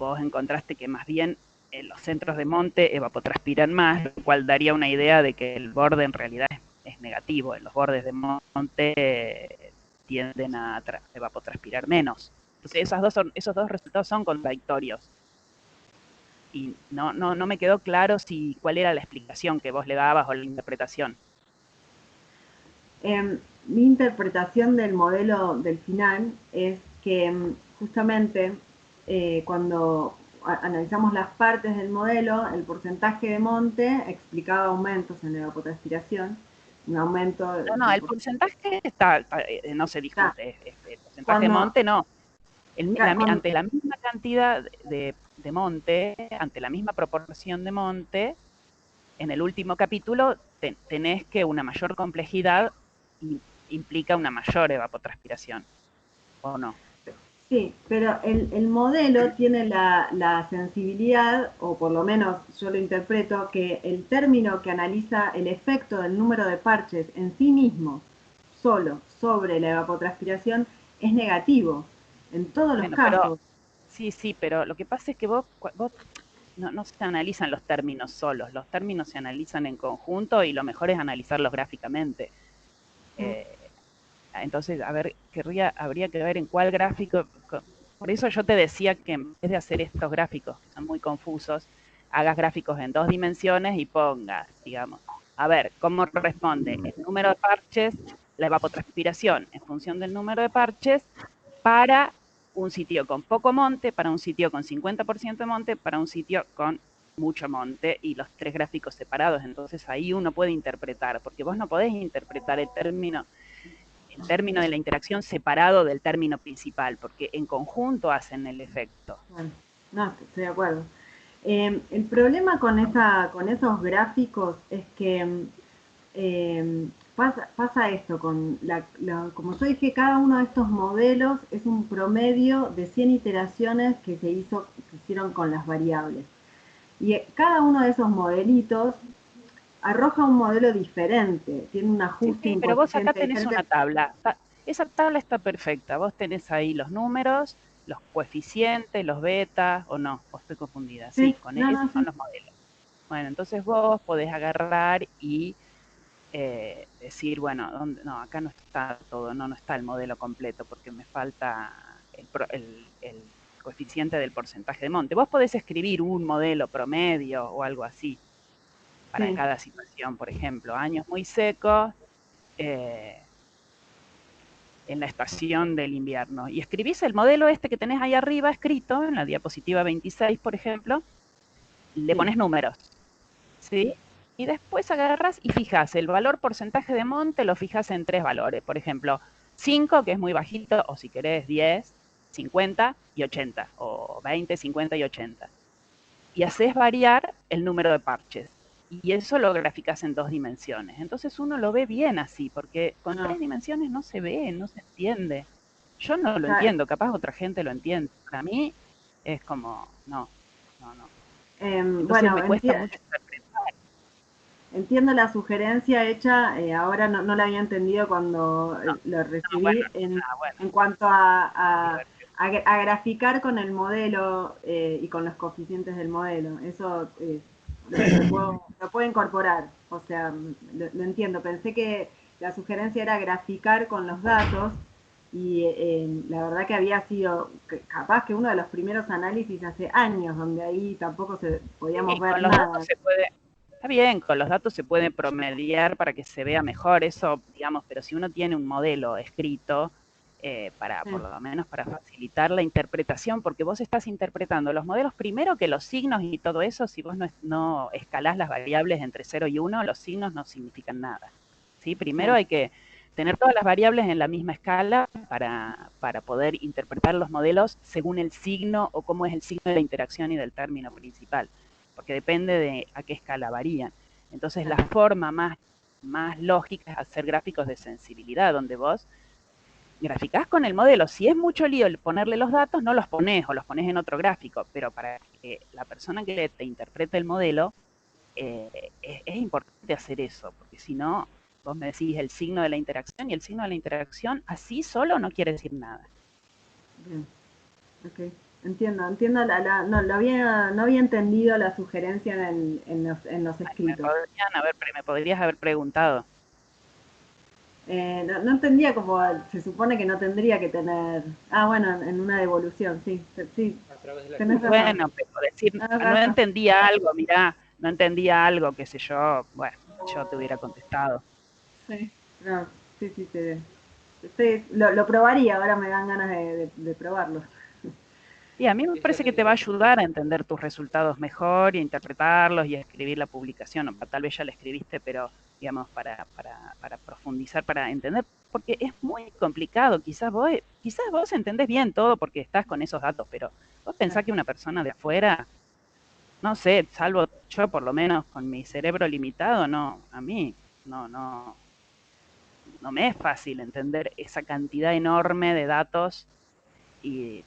S5: vos encontraste que más bien en los centros de monte evapotranspiran más, lo cual daría una idea de que el borde en realidad es negativo. En los bordes de monte tienden a evapotranspirar menos. Entonces esos dos resultados son contradictorios. Y no me quedó claro cuál era la explicación que vos le dabas o la interpretación.
S2: Mi interpretación del modelo del final es que justamente cuando analizamos las partes del modelo, el porcentaje de monte explicaba aumentos en la evapotranspiración, un aumento...
S5: No, el porcentaje no se discute, el porcentaje de monte no. Ante la misma cantidad de monte, ante la misma proporción de monte, en el último capítulo tenés que una mayor complejidad implica una mayor evapotranspiración, ¿o no?
S2: Sí, pero el modelo tiene la sensibilidad, o por lo menos yo lo interpreto, que el término que analiza el efecto del número de parches en sí mismo, solo sobre la evapotranspiración, es negativo en todos los casos.
S5: Sí, pero lo que pasa es que vos no se analizan los términos solos, los términos se analizan en conjunto y lo mejor es analizarlos gráficamente. Entonces, a ver, habría que ver en cuál gráfico. Por eso yo te decía que en vez de hacer estos gráficos, que son muy confusos, hagas gráficos en 2 dimensiones y pongas, digamos, a ver, cómo responde el número de parches, la evapotranspiración en función del número de parches para un sitio con poco monte, para un sitio con 50% de monte, para un sitio con mucho monte, y los 3 gráficos separados. Entonces ahí uno puede interpretar, porque vos no podés interpretar el término de la interacción separado del término principal, porque en conjunto hacen el efecto.
S2: Bueno, no, estoy de acuerdo. El problema con esos gráficos es que pasa esto, como yo dije, cada uno de estos modelos es un promedio de 100 iteraciones que se hicieron con las variables. Y cada uno de esos modelitos arroja un modelo diferente, tiene un ajuste.
S5: Sí, pero vos acá tenés una tabla. Esa tabla está perfecta. Vos tenés ahí los números, los coeficientes, los betas, o no, o estoy confundida. Sí, esos son los modelos. Bueno, entonces vos podés agarrar y decir, bueno, no, acá no está todo, no está el modelo completo porque me falta el coeficiente del porcentaje de monte. Vos podés escribir un modelo promedio o algo así para cada situación, por ejemplo, años muy secos en la estación del invierno. Y escribís el modelo este que tenés ahí arriba escrito, en la diapositiva 26, por ejemplo, le pones números, ¿sí? Y después agarras y fijas el valor porcentaje de monte, lo fijas en 3 valores. Por ejemplo, 5, que es muy bajito, o si querés 10, 50 y 80, o 20, 50 y 80. Y haces variar el número de parches. Y eso lo graficas en 2 dimensiones. Entonces uno lo ve bien así, porque con 3 dimensiones no se ve, no se entiende. Yo no lo entiendo, capaz otra gente lo entiende. Para mí es como, no. Entonces
S2: bueno,
S5: me cuesta mucho interpretar.
S2: Entiendo la sugerencia hecha, ahora no la había entendido cuando lo recibí, en cuanto a graficar con el modelo y con los coeficientes del modelo. Eso lo puedo incorporar, o sea, lo entiendo. Pensé que la sugerencia era graficar con los datos y la verdad que había sido capaz que uno de los primeros análisis hace años, donde ahí tampoco podíamos ver nada.
S5: Está bien, con los datos se puede promediar para que se vea mejor eso, digamos, pero si uno tiene un modelo escrito, por lo menos para facilitar la interpretación, porque vos estás interpretando los modelos primero que los signos y todo eso, si vos no escalás las variables entre 0 y 1, los signos no significan nada. ¿Sí? Primero hay que tener todas las variables en la misma escala para poder interpretar los modelos según el signo o cómo es el signo de la interacción y del término principal, porque depende de a qué escala varían. Entonces la forma más lógica es hacer gráficos de sensibilidad, donde vos graficás con el modelo. Si es mucho lío ponerle los datos, no los pones o los pones en otro gráfico, pero para que la persona que te interprete el modelo, es importante hacer eso, porque si no, vos me decís el signo de la interacción, y el signo de la interacción así solo no quiere decir nada.
S2: Bien, ok. Entiendo, no, no había entendido la sugerencia en los escritos.
S5: Me podrías haber preguntado.
S2: No entendía cómo se supone que no tendría que tener. Ah, bueno, en una devolución, sí.
S3: A través de la
S2: Tenés razón.
S5: Bueno, pero decir, no entendía algo, mirá, no entendía algo, qué sé yo, bueno, yo te hubiera contestado.
S2: Sí, no, sí, lo probaría, ahora me dan ganas de probarlo.
S5: Y a mí me parece que te va a ayudar a entender tus resultados mejor y a interpretarlos y a escribir la publicación. Tal vez ya la escribiste, pero digamos, para profundizar, para entender, porque es muy complicado. Quizás vos entendés bien todo porque estás con esos datos, pero vos pensás que una persona de afuera, no sé, salvo yo por lo menos con mi cerebro limitado, no, a mí no me es fácil entender esa cantidad enorme de datos y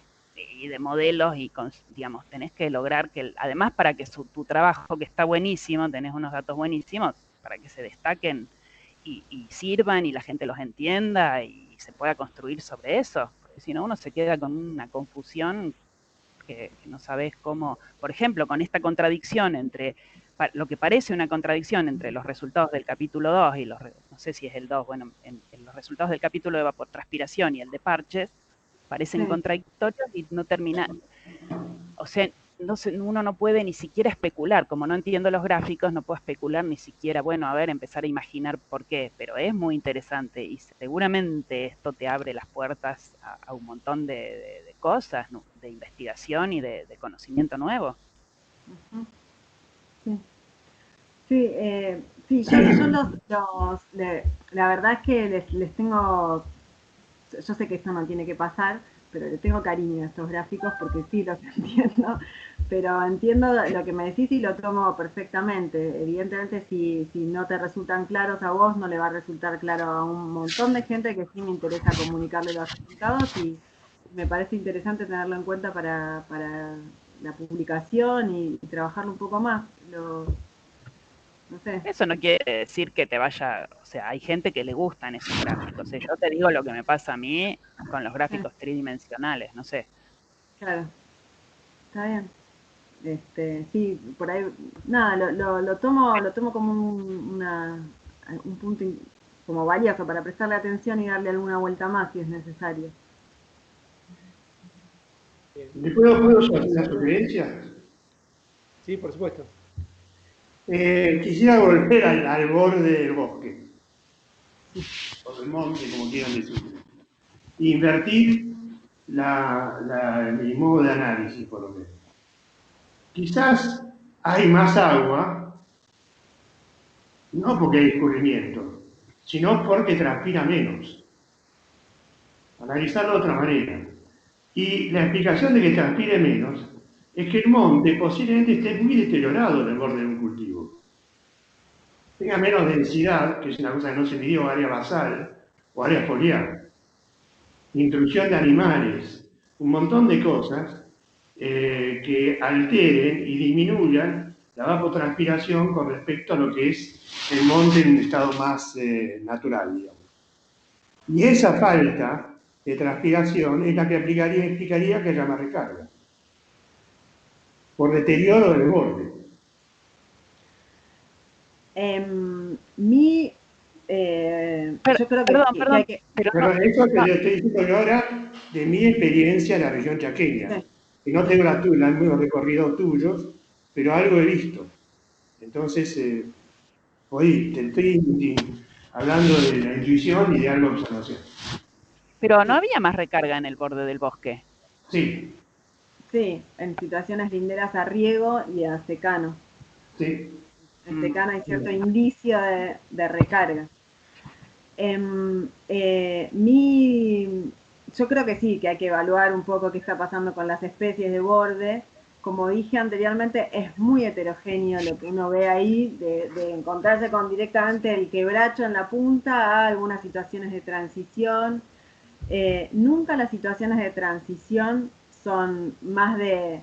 S5: de modelos y, digamos, tenés que lograr que, además para que tu trabajo, que está buenísimo, tenés unos datos buenísimos, para que se destaquen y sirvan y la gente los entienda y se pueda construir sobre eso, porque si no uno se queda con una confusión que no sabes cómo, por ejemplo, con esta contradicción entre lo que parece una contradicción entre los resultados del capítulo 2 y los, no sé si es el 2, bueno, en los resultados del capítulo de evapotranspiración y el de parches, parecen contradictorios y no terminan, o sea, no sé, uno no puede ni siquiera especular, como no entiendo los gráficos, no puedo especular ni siquiera, bueno, a ver, empezar a imaginar por qué, pero es muy interesante y seguramente esto te abre las puertas a un montón de cosas, ¿no? De investigación y de conocimiento nuevo.
S2: Sí, sí, yo la verdad es que les tengo, yo sé que esto no tiene que pasar, pero le tengo cariño a estos gráficos porque sí los entiendo, pero entiendo lo que me decís y lo tomo perfectamente. Evidentemente, si no te resultan claros a vos, no le va a resultar claro a un montón de gente que sí me interesa comunicarle los resultados y me parece interesante tenerlo en cuenta para la publicación y trabajarlo un poco más. No sé.
S5: Eso no quiere decir que te vaya, o sea, hay gente que le gustan esos gráficos. Yo te digo lo que me pasa a mí con los gráficos tridimensionales, no sé.
S2: Claro, está bien. Sí, por ahí, nada, lo tomo como un punto como valioso para prestarle atención y darle alguna vuelta más si es necesario.
S4: ¿Puedo hacer una sugerencia?
S3: Sí, por supuesto.
S4: Quisiera volver al borde del bosque, o del monte, como quieran decirlo, e invertir el modo de análisis, por lo menos. Quizás hay más agua, no porque hay escurrimiento, sino porque transpira menos. Analizarlo de otra manera. Y la explicación de que transpire menos es que el monte posiblemente esté muy deteriorado en el borde de un cultivo. Tenga menos densidad, que es una cosa que no se midió, área basal o área foliar. Intrusión de animales, un montón de cosas que alteren y disminuyan la evapotranspiración con respecto a lo que es el monte en un estado más natural, digamos. Y esa falta de transpiración es la que explicaría que haya más recarga, por deterioro del borde.
S2: Yo creo que hay que...
S4: Pero eso que le estoy diciendo yo ahora de mi experiencia en la región chaqueña, que no tengo el mismo recorrido tuyo, pero algo he visto. Entonces, hoy te estoy hablando de la intuición y de algo de observación.
S5: Pero no había más recarga en el borde del bosque.
S4: Sí.
S2: Sí, en situaciones linderas a riego y a secano.
S4: Sí.
S2: En secano hay cierto indicio de recarga. Yo creo que sí, que hay que evaluar un poco qué está pasando con las especies de borde. Como dije anteriormente, es muy heterogéneo lo que uno ve ahí, de encontrarse con directamente el quebracho en la punta a algunas situaciones de transición. Nunca las situaciones de transición son más de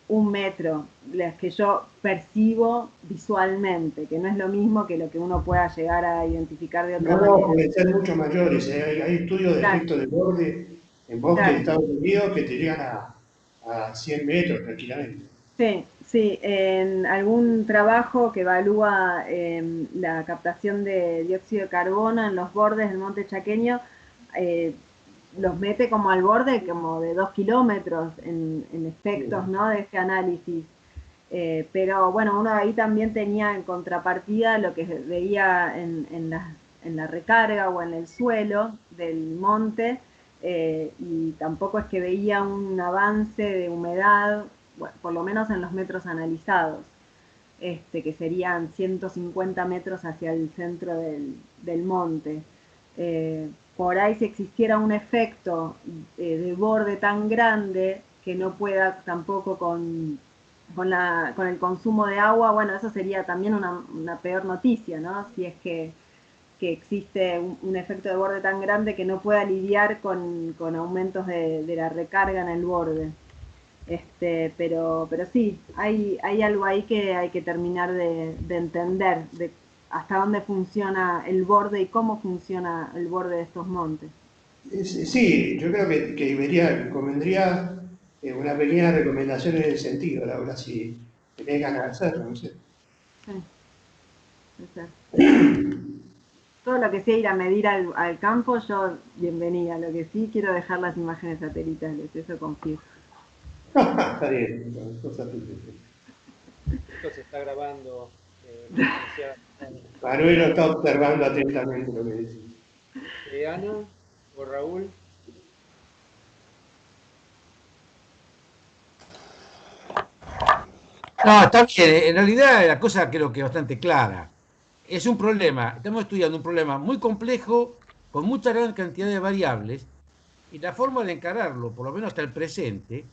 S2: 1 metro, las que yo percibo visualmente, que no es lo mismo que lo que uno pueda llegar a identificar de otra
S4: No,
S2: manera.
S4: pueden ser mucho mayores. Hay estudios de
S2: Claro,
S4: efecto de borde en bosques de
S2: claro.
S4: Estados Unidos que te llegan a 100 metros tranquilamente.
S2: Sí, sí, en algún trabajo que evalúa la captación de dióxido de carbono en los bordes del monte chaqueño, eh, los mete como al borde como de 2 kilómetros en efectos, ¿no?, de este análisis. Pero bueno, uno ahí también tenía en contrapartida lo que veía en la recarga o en el suelo del monte, y tampoco es que veía un avance de humedad, bueno, por lo menos en los metros analizados, que serían 150 metros hacia el centro del monte. Por ahí si existiera un efecto de borde tan grande que no pueda tampoco con el consumo de agua, bueno, eso sería también una peor noticia, ¿no? Si es que existe un efecto de borde tan grande que no pueda lidiar con aumentos de la recarga en el borde. Pero sí, hay algo ahí que hay que terminar de entender, de hasta dónde funciona el borde y cómo funciona el borde de estos montes.
S4: Sí, yo creo que convendría una pequeña recomendación en ese sentido, Laura, si tenés ganas de hacerlo, no sé.
S2: Sí, puede ser. Todo lo que sea ir a medir al campo, yo bienvenida. Lo que sí quiero dejar las imágenes satelitales, eso confío.
S4: Está bien, cosas tuyas.
S3: Esto se está grabando, licenciada.
S4: Manuel lo está observando atentamente lo que decís.
S3: Ana o Raúl.
S7: No, está bien. En realidad la cosa creo que es bastante clara. Es un problema, estamos estudiando un problema muy complejo, con mucha gran cantidad de variables, y la forma de encararlo, por lo menos hasta el presente,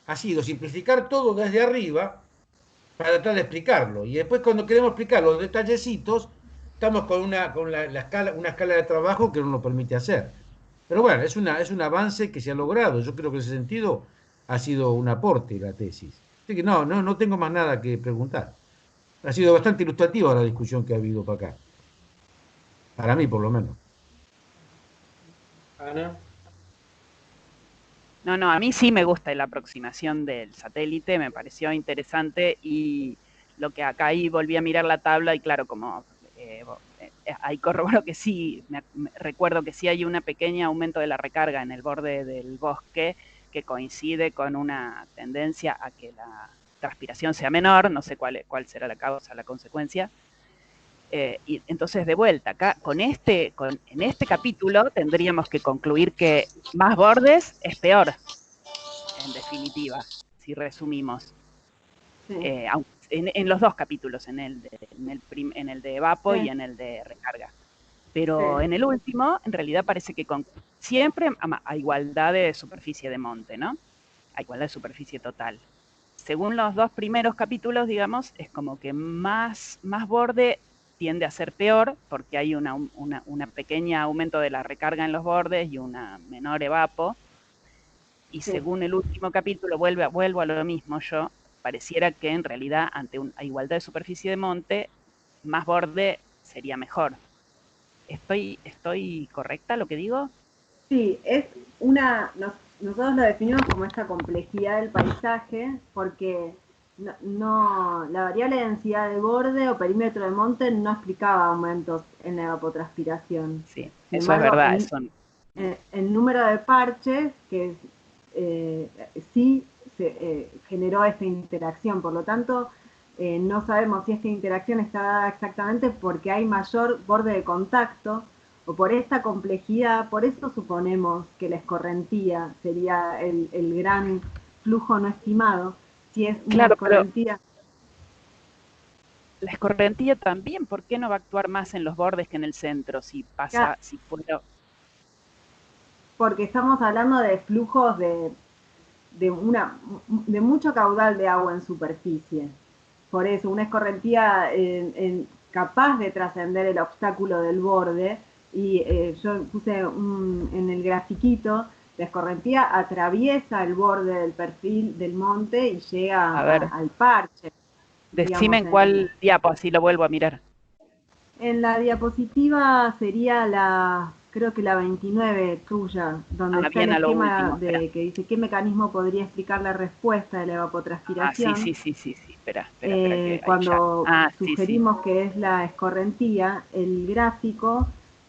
S7: ha sido simplificar todo desde arriba para tratar de explicarlo. Y después cuando queremos explicar los detallecitos, estamos una escala de trabajo que no nos permite hacer. Pero bueno, es un avance que se ha logrado. Yo creo que en ese sentido ha sido un aporte la tesis. Así que no tengo más nada que preguntar. Ha sido bastante ilustrativa la discusión que ha habido para acá. Para mí, por lo menos.
S3: Ana.
S5: No, a mí sí me gusta la aproximación del satélite, me pareció interesante, y lo que acá ahí volví a mirar la tabla y claro, como ahí corroboro que sí, recuerdo que sí hay un pequeño aumento de la recarga en el borde del bosque que coincide con una tendencia a que la transpiración sea menor, no sé cuál será la causa, la consecuencia. Y entonces, de vuelta, acá en este capítulo tendríamos que concluir que más bordes es peor, en definitiva, si resumimos.
S2: Sí,
S5: En los dos capítulos, en el de Vapo
S2: sí,
S5: y en el de Recarga. Pero
S2: sí.
S5: en el último, en realidad parece que siempre a igualdad de superficie de monte, ¿no? A igualdad de superficie total. Según los dos primeros capítulos, digamos, es como que más borde tiende a ser peor, porque hay una pequeña aumento de la recarga en los bordes y una menor evapo. Y
S2: Sí.
S5: según el último capítulo, vuelvo a lo mismo yo, pareciera que en realidad ante una igualdad de superficie de monte, más borde sería mejor. ¿Estoy correcta lo que digo?
S2: Sí, nosotros lo definimos como esta complejidad del paisaje, porque la variable densidad de borde o perímetro de monte no explicaba aumentos en la evapotranspiración.
S5: Sí,
S2: Sin
S5: eso es
S2: embargo,
S5: verdad.
S2: el número de parches sí generó esta interacción. Por lo tanto, no sabemos si esta interacción está dada exactamente porque hay mayor borde de contacto o por esta complejidad. Por eso suponemos que la escorrentía sería el gran flujo no estimado. Si es una
S5: Claro, pero
S2: escorrentía.
S5: la escorrentía también, ¿por qué no va a actuar más en los bordes que en el centro? Si fuera...
S2: Porque estamos hablando de flujos de mucho caudal de agua en superficie. Por eso, una escorrentía capaz de trascender el obstáculo del borde Y yo puse en el grafiquito, la escorrentía atraviesa el borde del perfil del monte y llega
S5: A ver.
S2: al parche.
S5: Decime
S2: digamos,
S5: en cuál diapo, así lo vuelvo a mirar.
S2: En la diapositiva sería creo que la 29 tuya, donde está
S5: bien,
S2: el
S5: a lo
S2: esquema
S5: último, espera.
S2: que dice qué mecanismo podría explicar la respuesta de la evapotranspiración.
S5: Sí, espera,
S2: Cuando
S5: sí.
S2: sugerimos que es la escorrentía, el gráfico,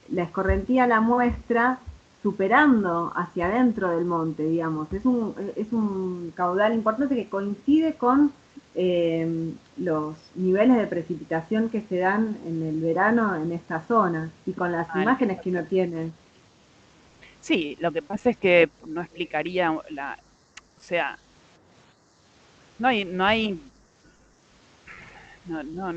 S2: la escorrentía la muestra superando hacia adentro del monte, digamos. Es un caudal importante que coincide con los niveles de precipitación que se dan en el verano en esta zona y con las imágenes que uno tiene.
S5: Sí, lo que pasa es que no explicaría o sea, no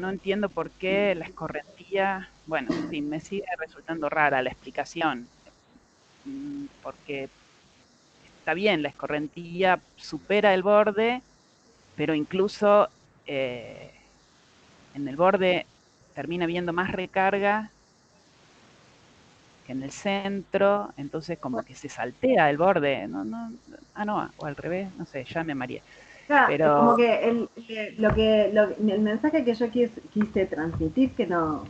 S5: entiendo por qué la escorrentía, bueno, sí, me sigue resultando rara la explicación, porque está bien, la escorrentía supera el borde, pero incluso en el borde termina habiendo más recarga que en el centro, entonces como que se saltea el borde, o al revés, no sé, ya me mareé.
S2: Claro,
S5: Pero
S2: como que el mensaje que yo quise transmitir, que no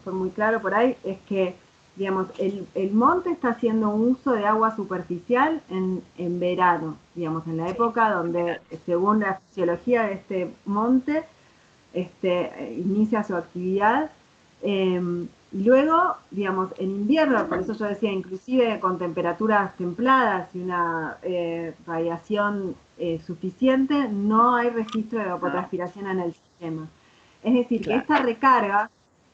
S2: fue muy claro por ahí, es que, digamos, el monte está haciendo un uso de agua superficial en verano, digamos, en la época donde, según la fisiología de este monte, inicia su actividad. Y luego, digamos, en invierno, por eso yo decía, inclusive con temperaturas templadas y una radiación suficiente, no hay registro de evapotranspiración en el sistema. Es decir, que esta recarga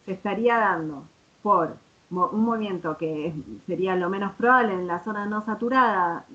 S2: se estaría dando por un movimiento que sería lo menos probable en la zona no saturada,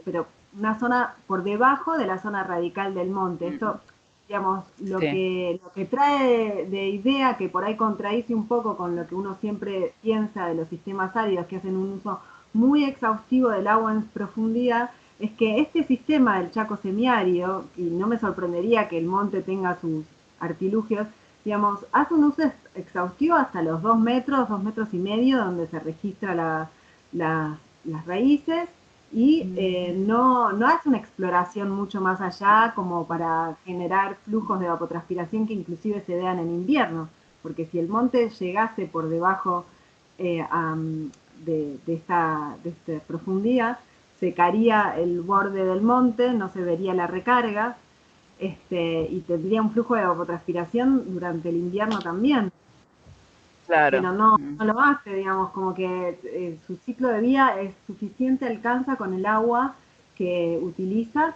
S2: pero una zona por debajo de la zona radical del monte. Esto, digamos, lo que trae de idea, que por ahí contradice un poco con lo que uno siempre piensa de los sistemas áridos, que hacen un uso muy exhaustivo del agua en profundidad, es que este sistema del Chaco semiárido, y no me sorprendería que el monte tenga sus artilugios, digamos, hace un uso exhaustivo hasta los 2 metros y medio, donde se registra las raíces, y no hace una exploración mucho más allá como para generar flujos de evapotranspiración que inclusive se vean en invierno, porque si el monte llegase por debajo de esta profundidad, secaría el borde del monte, no se vería la recarga, y tendría un flujo de evapotranspiración durante el invierno también.
S5: Claro.
S2: Pero no lo hace, digamos, como que su ciclo de vida es suficiente, alcanza con el agua que utiliza.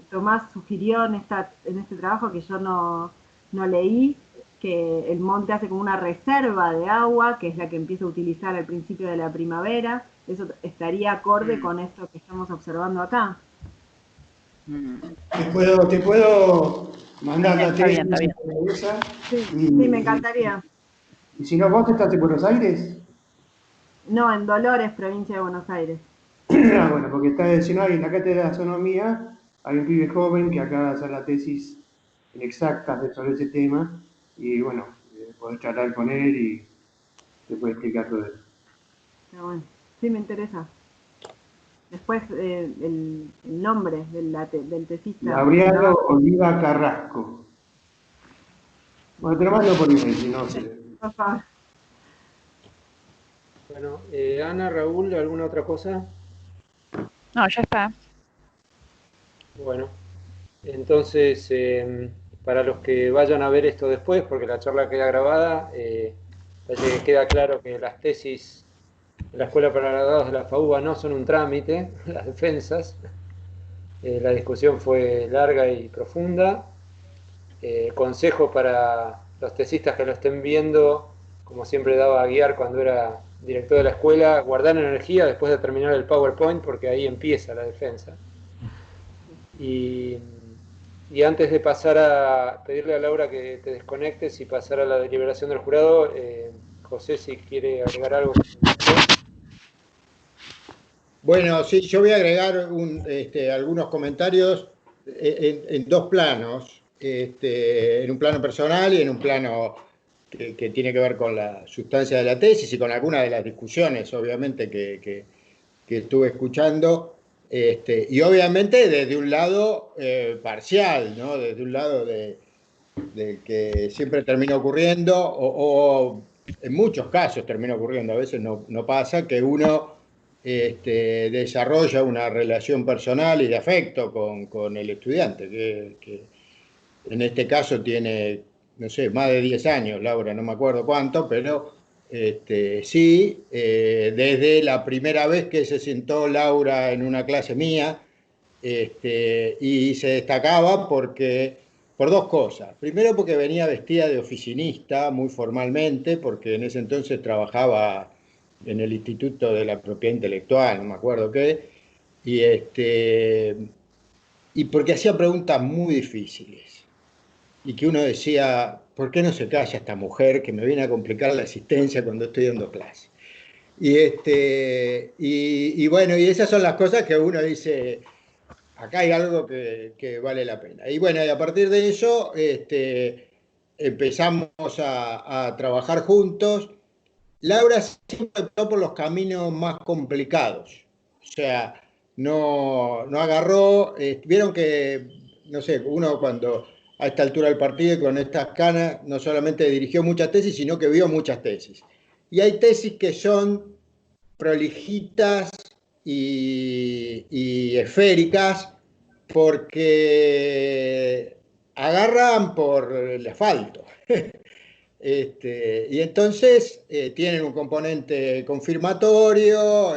S2: Tomás sugirió en este trabajo que yo no leí, que el monte hace como una reserva de agua, que es la que empieza a utilizar al principio de la primavera. Eso estaría acorde con esto que estamos observando acá.
S4: Te puedo mandar la tesis.
S5: Está bien.
S2: Sí, me encantaría.
S4: Y si no, ¿vos estás en Buenos Aires?
S2: No, en Dolores, provincia de Buenos Aires.
S4: Bueno, porque si no hay en la cátedra de astronomía, hay un pibe joven que acaba de hacer la tesis inexacta sobre ese tema, y bueno, podés charlar con él y te puede explicar todo eso.
S2: Bueno, sí me interesa. Después el nombre del tesista.
S4: Laureano Oliva Carrasco. Bueno, te lo mando por email, si no sé.
S2: Por favor.
S3: Bueno, Ana, Raúl, ¿alguna otra cosa?
S5: No, ya está.
S3: Bueno, entonces, para los que vayan a ver esto después, porque la charla queda grabada, parece que queda claro que las tesis de la Escuela para Graduados de la FAUBA no son un trámite, las defensas. La discusión fue larga y profunda. Consejo para los tesistas que lo estén viendo, como siempre daba a guiar cuando era director de la escuela, guardar energía después de terminar el PowerPoint, porque ahí empieza la defensa. Y antes de pasar a pedirle a Laura que te desconectes y pasar a la deliberación del jurado, José, si quiere agregar algo.
S1: Bueno, sí, yo voy a agregar algunos comentarios en dos planos, en un plano personal y en un plano que tiene que ver con la sustancia de la tesis y con algunas de las discusiones, obviamente, que estuve escuchando, y obviamente desde un lado parcial, ¿no? Desde un lado de que siempre termina ocurriendo, o en muchos casos termina ocurriendo, a veces no pasa, que uno desarrolla una relación personal y de afecto con el estudiante, que en este caso tiene, no sé, más de 10 años, Laura, no me acuerdo cuánto, pero sí, desde la primera vez que se sentó Laura en una clase mía, y se destacaba por dos cosas. Primero, porque venía vestida de oficinista, muy formalmente, porque en ese entonces trabajaba en el Instituto de la Propiedad Intelectual, no me acuerdo qué, y porque hacía preguntas muy difíciles. Y que uno decía, ¿por qué no se calla esta mujer que me viene a complicar la asistencia cuando estoy dando clase? Y bueno, y esas son las cosas que uno dice, acá hay algo que vale la pena. Y bueno, y a partir de eso empezamos a trabajar juntos. Laura siempre optó por los caminos más complicados. O sea, no agarró, vieron que, no sé, uno cuando a esta altura del partido y con estas canas, no solamente dirigió muchas tesis, sino que vio muchas tesis. Y hay tesis que son prolijitas y esféricas porque agarran por el asfalto. Y entonces tienen un componente confirmatorio.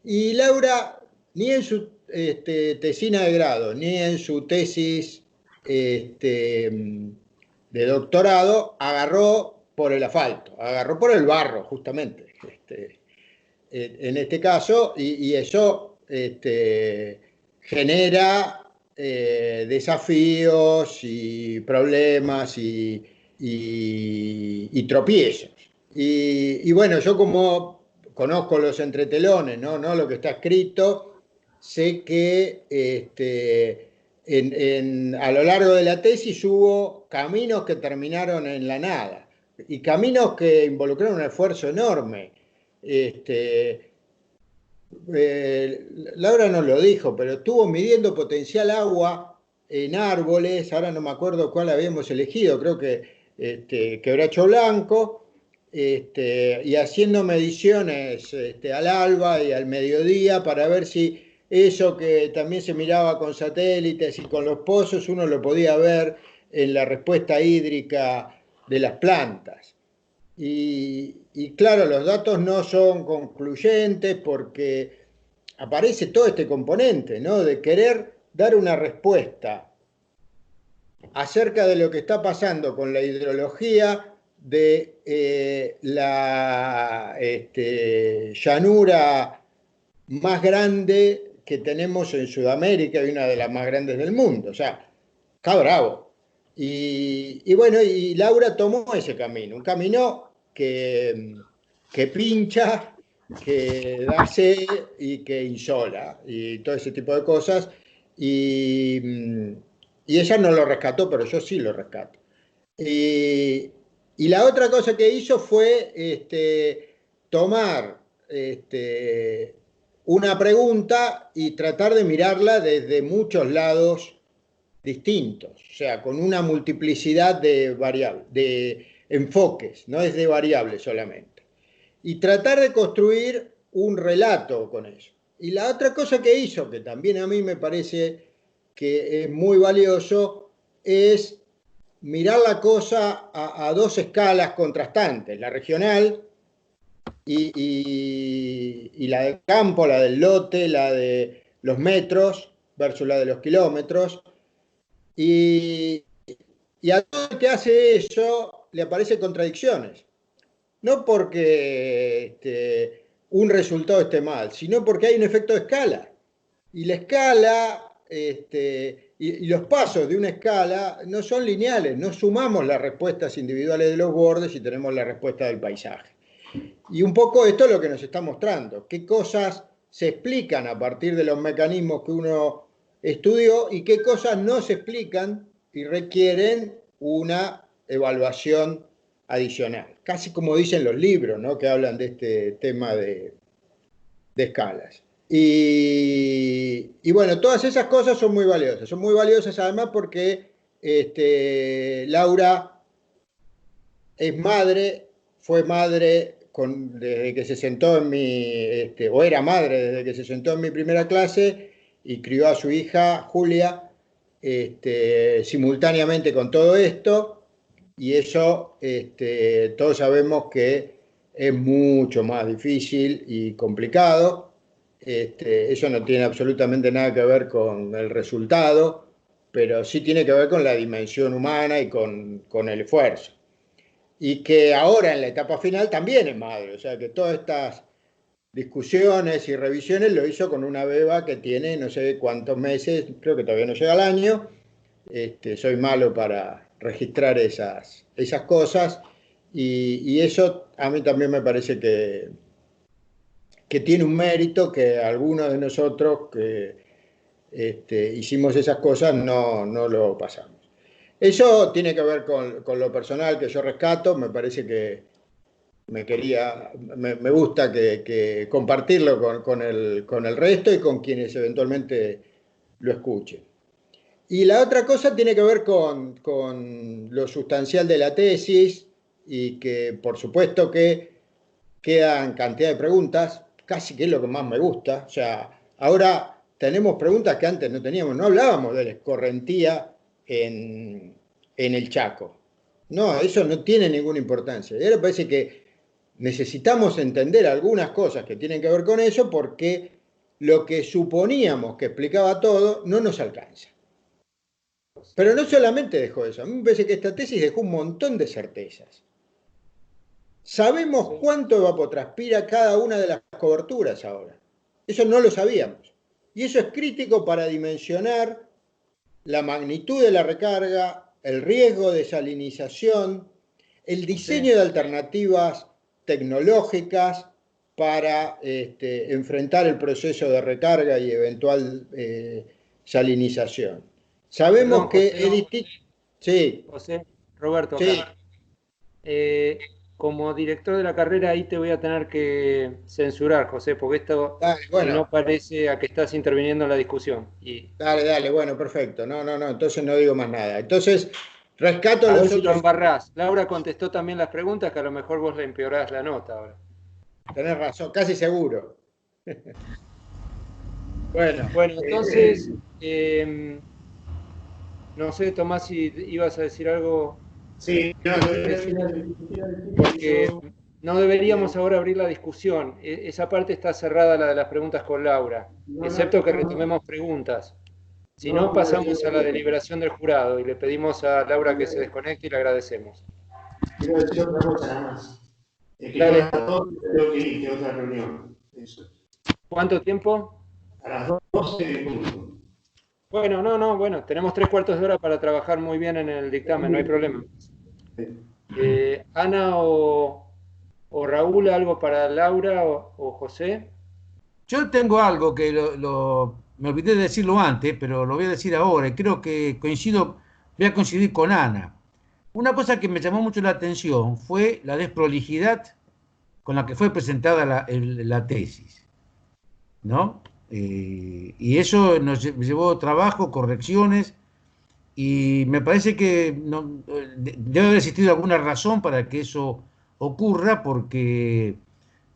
S1: Y Laura, ni en su tesina de grado, ni en su tesis de doctorado, agarró por el asfalto, agarró por el barro, justamente. En este caso, y eso genera desafíos y problemas y tropiezos. Y bueno, yo como conozco los entretelones, ¿no? Lo que está escrito, sé que a lo largo de la tesis hubo caminos que terminaron en la nada y caminos que involucraron un esfuerzo enorme. Laura nos lo dijo, pero estuvo midiendo potencial agua en árboles, ahora no me acuerdo cuál habíamos elegido, creo que Quebracho Blanco, y haciendo mediciones al alba y al mediodía para ver si eso que también se miraba con satélites y con los pozos, uno lo podía ver en la respuesta hídrica de las plantas. Y claro, los datos no son concluyentes porque aparece todo este componente, ¿no? De querer dar una respuesta acerca de lo que está pasando con la hidrología de la llanura más grande que tenemos en Sudamérica y una de las más grandes del mundo. O sea, está bravo. Y bueno, y Laura tomó ese camino, un camino que pincha, que da sed y que insola, y todo ese tipo de cosas. Y ella no lo rescató, pero yo sí lo rescato. Y la otra cosa que hizo fue tomar una pregunta y tratar de mirarla desde muchos lados distintos, o sea, con una multiplicidad de variables, de enfoques, no es de variables solamente. Y tratar de construir un relato con eso. Y la otra cosa que hizo, que también a mí me parece que es muy valioso, es mirar la cosa a dos escalas contrastantes, la regional y la del campo, la del lote, la de los metros versus la de los kilómetros. Y a todo el que hace eso le aparecen contradicciones. No porque un resultado esté mal, sino porque hay un efecto de escala. Y la escala y los pasos de una escala no son lineales, no sumamos las respuestas individuales de los bordes y tenemos la respuesta del paisaje. Y un poco esto es lo que nos está mostrando, qué cosas se explican a partir de los mecanismos que uno estudió y qué cosas no se explican y requieren una evaluación adicional. Casi como dicen los libros, ¿no? Que hablan de este tema de escalas. Y bueno, todas esas cosas son muy valiosas. Son muy valiosas además porque Laura es madre, fue madre desde que se sentó en o era madre desde que se sentó en mi primera clase y crió a su hija Julia simultáneamente con todo esto, y eso todos sabemos que es mucho más difícil y complicado. Eso no tiene absolutamente nada que ver con el resultado, pero sí tiene que ver con la dimensión humana y con el esfuerzo. Y que ahora en la etapa final también es madre, o sea que todas estas discusiones y revisiones lo hizo con una beba que tiene no sé cuántos meses, creo que todavía no llega al año. Soy malo para registrar esas cosas, y eso a mí también me parece que tiene un mérito que algunos de nosotros que hicimos esas cosas no lo pasamos. Eso tiene que ver con lo personal que yo rescato. Me parece que me gusta que compartirlo con el resto y con quienes eventualmente lo escuchen. Y la otra cosa tiene que ver con lo sustancial de la tesis, y que por supuesto que quedan cantidad de preguntas, casi que es lo que más me gusta. O sea, ahora tenemos preguntas que antes no teníamos. No hablábamos de la escorrentía en el Chaco. No, eso no tiene ninguna importancia. Y ahora parece que necesitamos entender algunas cosas que tienen que ver con eso, porque lo que suponíamos que explicaba todo no nos alcanza. Pero no solamente dejó eso, a mí me parece que esta tesis dejó un montón de certezas. Sabemos cuánto evapotranspira cada una de las coberturas ahora. Eso no lo sabíamos. Y eso es crítico para dimensionar la magnitud de la recarga, el riesgo de salinización, el diseño de alternativas tecnológicas para enfrentar el proceso de recarga y eventual salinización. Sabemos que es distinto. Sí.
S3: José, Roberto,
S1: Sí.
S3: acá. Como director de la carrera ahí te voy a tener que censurar, José, porque esto
S1: Bueno.
S3: no parece a que estás interviniendo en la discusión.
S1: Dale, bueno, perfecto. No, entonces no digo más nada. Entonces, rescato
S3: a
S1: los
S3: ver si
S1: otros.
S3: lo embarrás. Laura contestó también las preguntas, que a lo mejor vos le empeorás la nota ahora.
S1: Tenés razón, casi seguro.
S3: Bueno, entonces, no sé, Tomás, si ibas a decir algo.
S4: Sí,
S3: porque no deberíamos ahora abrir la discusión. Esa parte está cerrada, la de las preguntas con Laura, excepto que retomemos preguntas. Si no, pasamos a la deliberación del jurado y le pedimos a Laura que se desconecte y le agradecemos.
S4: Quiero decir otra cosa nada más. Es que
S3: Dale.
S4: yo a las 12 tengo que ir, tengo otra reunión. Eso.
S3: ¿Cuánto tiempo?
S4: A las 12 de punto.
S3: Bueno, bueno, tenemos 3/4 de hora para trabajar muy bien en el dictamen, no hay problema. Ana o Raúl, ¿algo para Laura o José?
S7: Yo tengo algo que me olvidé de decirlo antes, pero lo voy a decir ahora, y creo que voy a coincidir con Ana. Una cosa que me llamó mucho la atención fue la desprolijidad con la que fue presentada la tesis, ¿no? Y eso nos llevó trabajo, correcciones, y me parece que debe haber existido alguna razón para que eso ocurra, porque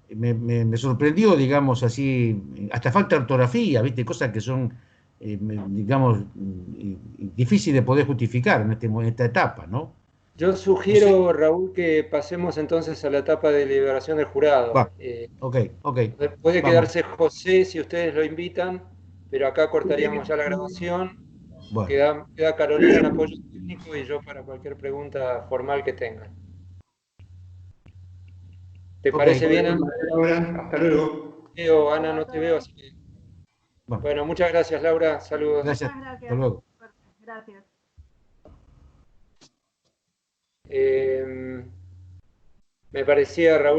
S7: me sorprendió, digamos así, hasta falta de ortografía, ¿viste? Cosas que son, digamos, difíciles de poder justificar en esta etapa, ¿no?
S3: Yo sugiero, Raúl, que pasemos entonces a la etapa de deliberación del jurado.
S7: Va, ok.
S3: Puede
S7: Vamos.
S3: quedarse José si ustedes lo invitan, pero acá cortaríamos ya la grabación.
S7: Bueno.
S3: Queda Carolina en apoyo técnico y yo para cualquier pregunta formal que tengan. ¿Te parece bien, Ana?
S4: Hasta luego.
S3: Ana, no te veo, así que... Bueno, muchas gracias, Laura. Saludos.
S7: Gracias. Hasta luego.
S2: Gracias.
S3: Me parecía, Raúl,